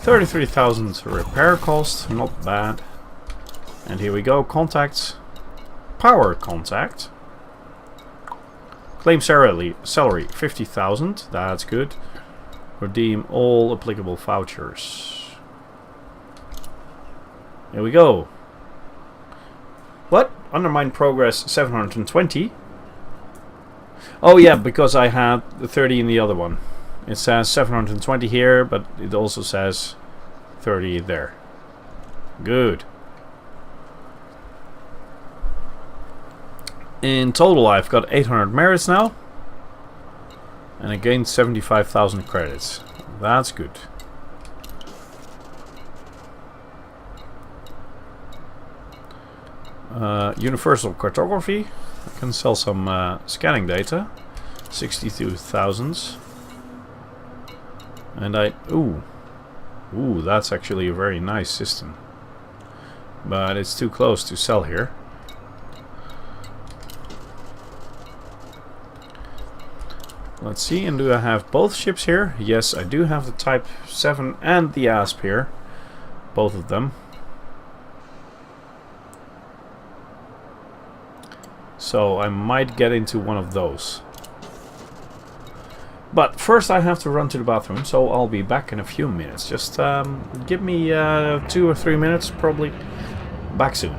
33,000 repair cost, not bad. And here we go, contacts. Power contact. Claim salary 50,000, that's good. Redeem all applicable vouchers. Here we go. What? Undermine progress 720? Oh yeah, because I had the 30 in the other one. It says 720 here, but it also says 30 there. Good. In total I've got 800 merits now. And I gained 75,000 credits. That's good. Universal cartography. I can sell some scanning data. 62,000. And ooh, that's actually a very nice system. But it's too close to sell here. Let's see, and do I have both ships here? Yes, I do have the Type 7 and the ASP here. Both of them. So I might get into one of those. But first I have to run to the bathroom, so I'll be back in a few minutes. Just give me 2 or 3 minutes, probably. Back soon.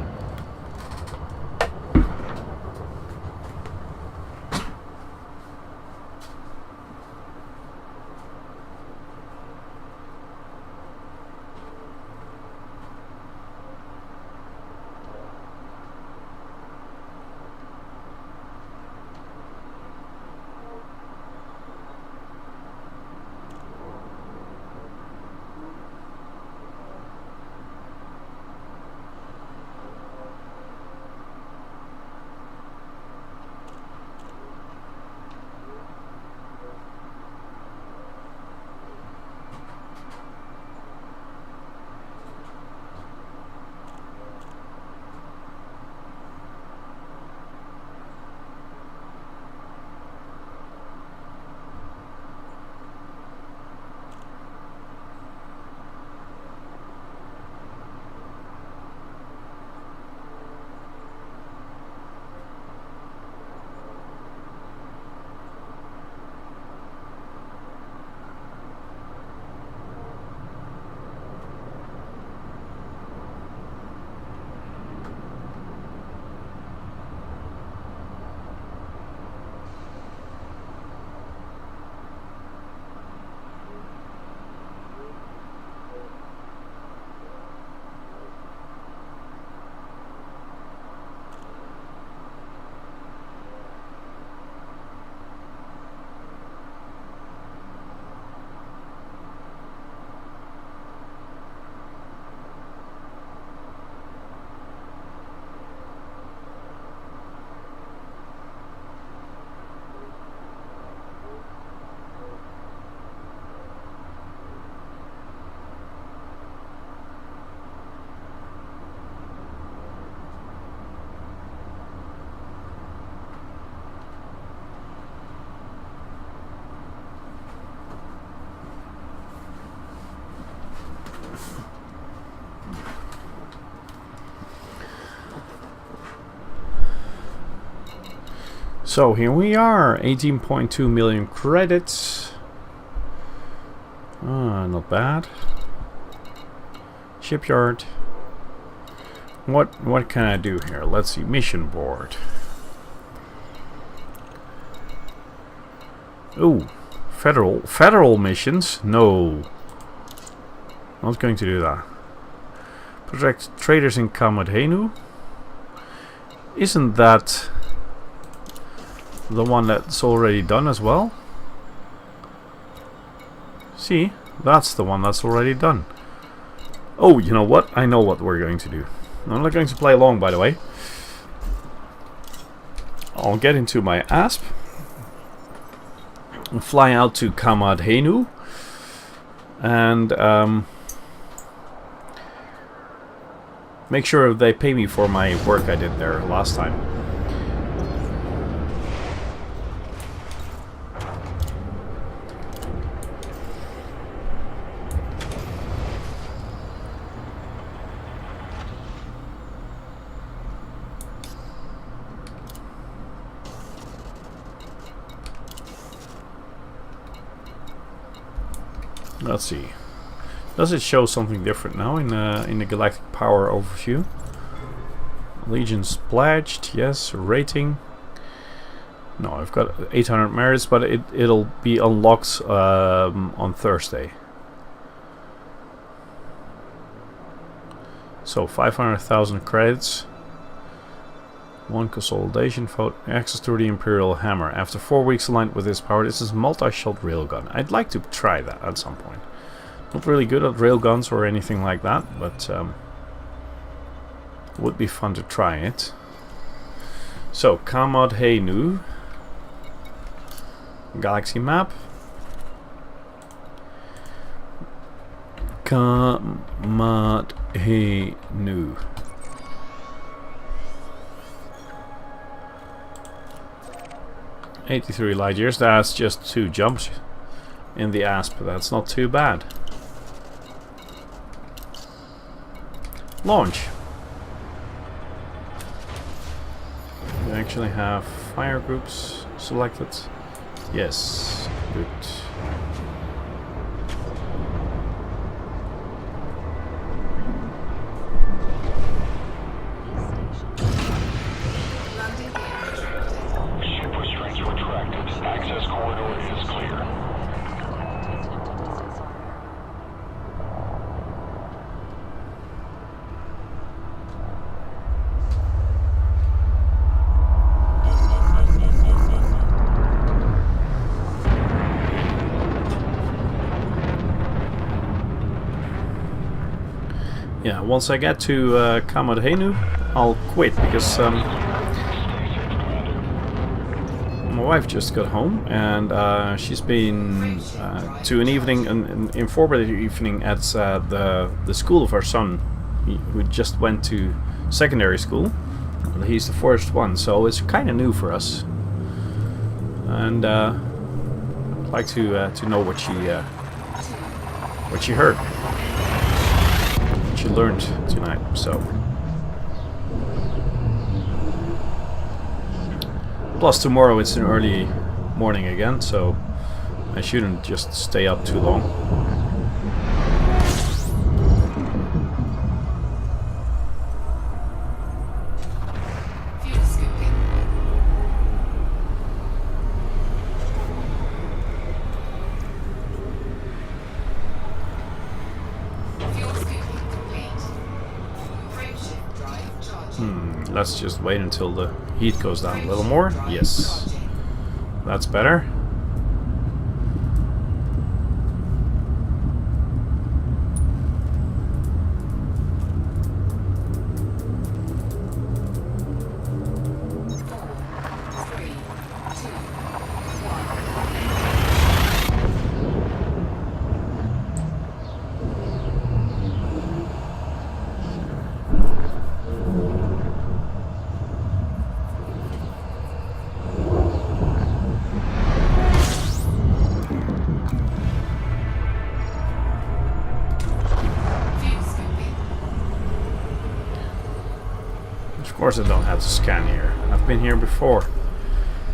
So here we are, 18.2 million credits. Not bad. Shipyard. What can I do here? Let's see, mission board. Ooh, federal missions? No. Not going to do that. Protect traders in Kamadhenu. Isn't that the one that's already done as well? See, that's the one that's already done. Oh, you know what? I know what we're going to do. I'm not going to play long, by the way. I'll get into my ASP and fly out to Kamadhenu and make sure they pay me for my work I did there last time. Let's see. Does it show something different now in the Galactic Power overview? Legions pledged, yes. Rating. No, I've got 800 merits, but it'll be unlocked on Thursday. So 500,000 credits. 1 consolidation vote. Access to the Imperial Hammer. After 4 weeks aligned with this power, this is multi-shot railgun. I'd like to try that at some point. Not really good at railguns or anything like that, but would be fun to try it. So, Kamadhenu. Galaxy map. Kamadhenu. 83 light years. That's just 2 jumps in the ASP. That's not too bad. Launch. We actually have fire groups selected. Yes, good. Landing gear retracted. Ship restraints retracted. Access corridor is clear. Yeah, once I get to Kamadhenu, I'll quit because my wife just got home and she's been to an evening, an informative evening at the school of our son, who just went to secondary school. He's the first one, so it's kind of new for us, and I'd like to know what she heard. She learned tonight, so. Plus tomorrow it's an early morning again, so I shouldn't just stay up too long. Fuel scooping. Fuel scooping complete. Frameshift drive charging. Let's just wait until the heat goes down a little more. Yes, that's better. Of course I don't have to scan here. I've been here before.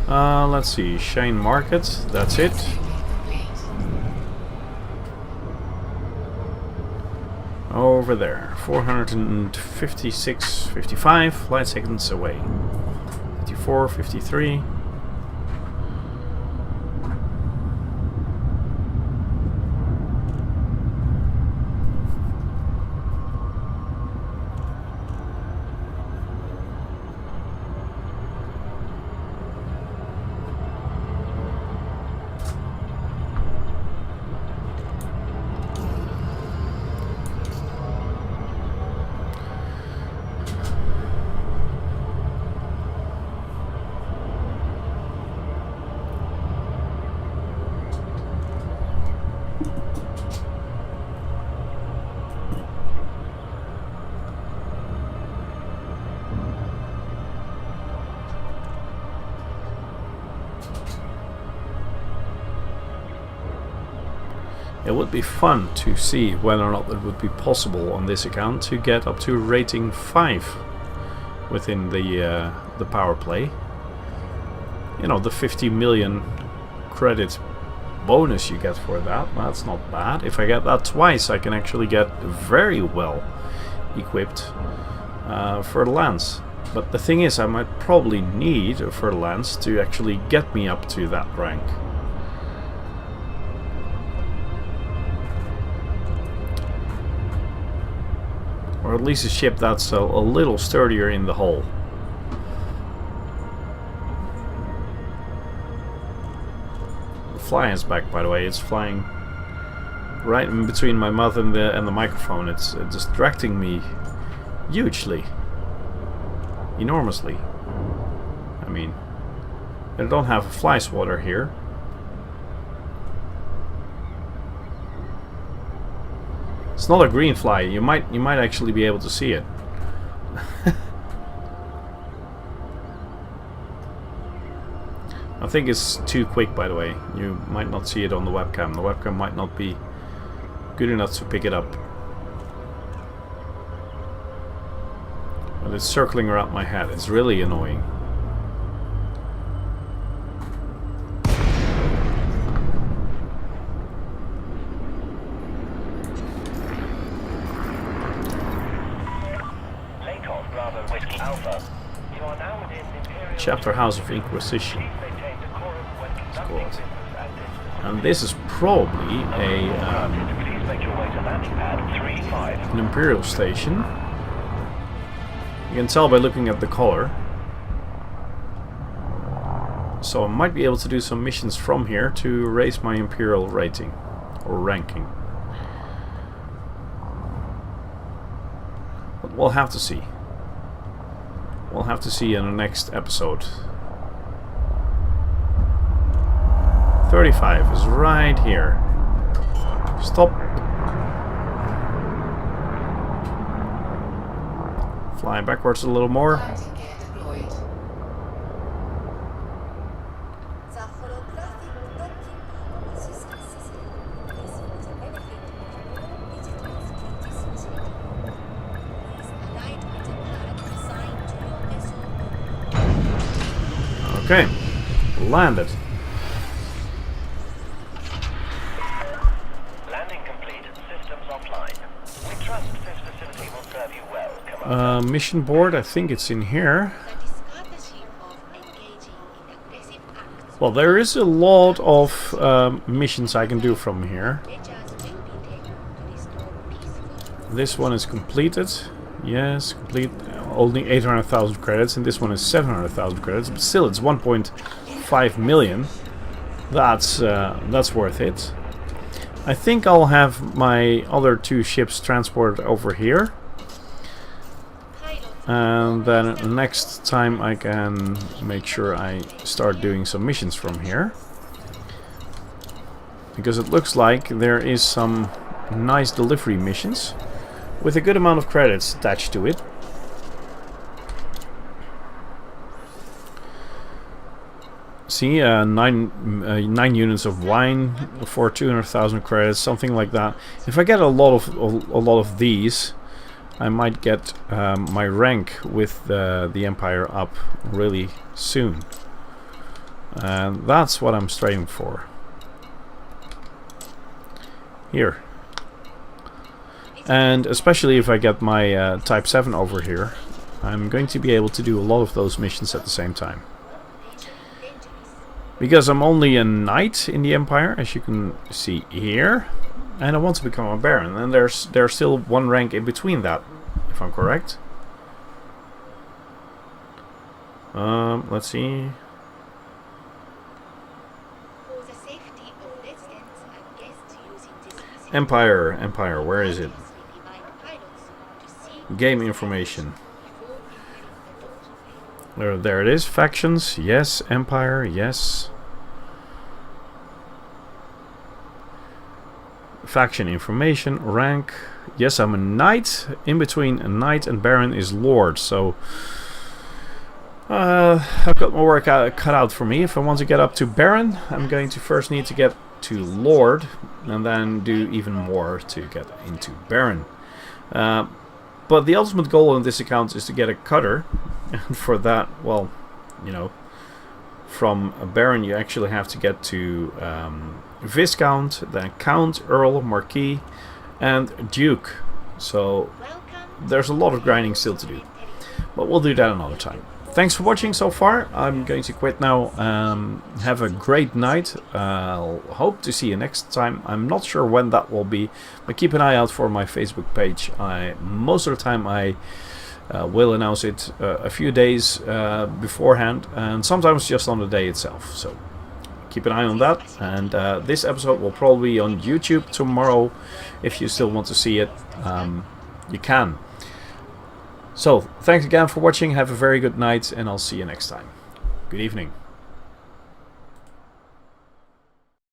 Let's see. Shane Market. That's it. Over there. 456.55 light seconds away. 54, 53. It would be fun to see whether or not it would be possible on this account to get up to rating 5 within the Powerplay. You know, the 50 million credit bonus you get for that. That's not bad. If I get that twice, I can actually get very well equipped for the lance. But the thing is, I might probably need a further lance to actually get me up to that rank. Or at least a ship that's a little sturdier in the hull. The fly is back, by the way. It's flying right in between my mouth and the microphone. It's distracting me hugely. Enormously. I mean, I don't have a fly swatter here. It's not a green fly. You might actually be able to see it. I think it's too quick, by the way. You might not see it on the webcam. The webcam might not be good enough to pick it up. But it's circling around my head. It's really annoying. Chapter House of Inquisition. It's called. And this is probably an Imperial station. You can tell by looking at the color. So I might be able to do some missions from here to raise my Imperial rating or ranking. But we'll have to see. We'll have to see in the next episode. 35 is right here. Stop. Flying backwards a little more. Landing gear deployed. Okay, landed. Landing complete. Systems offline. We trust this facility will serve you well, Commander. Mission board, I think it's in here. Well, there is a lot of missions I can do from here. This one is completed. Yes, complete. Only 800,000 credits, and this one is 700,000 credits. But still, it's 1.5 million. That's worth it. I think I'll have my other two ships transported over here, and then next time I can make sure I start doing some missions from here, because it looks like there is some nice delivery missions with a good amount of credits attached to it. See, 9 units of wine for 200,000 credits, something like that. If I get a lot of these, I might get my rank with the Empire up really soon, and that's what I'm striving for. Here, and especially if I get my Type 7 over here, I'm going to be able to do a lot of those missions at the same time. Because I'm only a knight in the Empire, as you can see here, and I want to become a baron, and there's still one rank in between that, if I'm correct. Let's see. Empire, where is it? Game information. There it is. Factions, yes. Empire, yes. Faction information, rank. Yes, I'm a knight. In between a knight and baron is lord. So I've got my work cut out for me. If I want to get up to baron, I'm going to first need to get to lord, and then do even more to get into baron. But the ultimate goal on this account is to get a cutter. And for that, well, you know, from a baron you actually have to get to Viscount, then Count, Earl, Marquis, and Duke. So there's a lot of grinding still to do. But we'll do that another time. Thanks for watching so far. I'm going to quit now. Have a great night. I'll hope to see you next time. I'm not sure when that will be, but keep an eye out for my Facebook page. Most of the time I will announce it a few days beforehand, and sometimes just on the day itself. So keep an eye on that. And this episode will probably be on YouTube tomorrow. If you still want to see it, you can. So thanks again for watching. Have a very good night, and I'll see you next time. Good evening.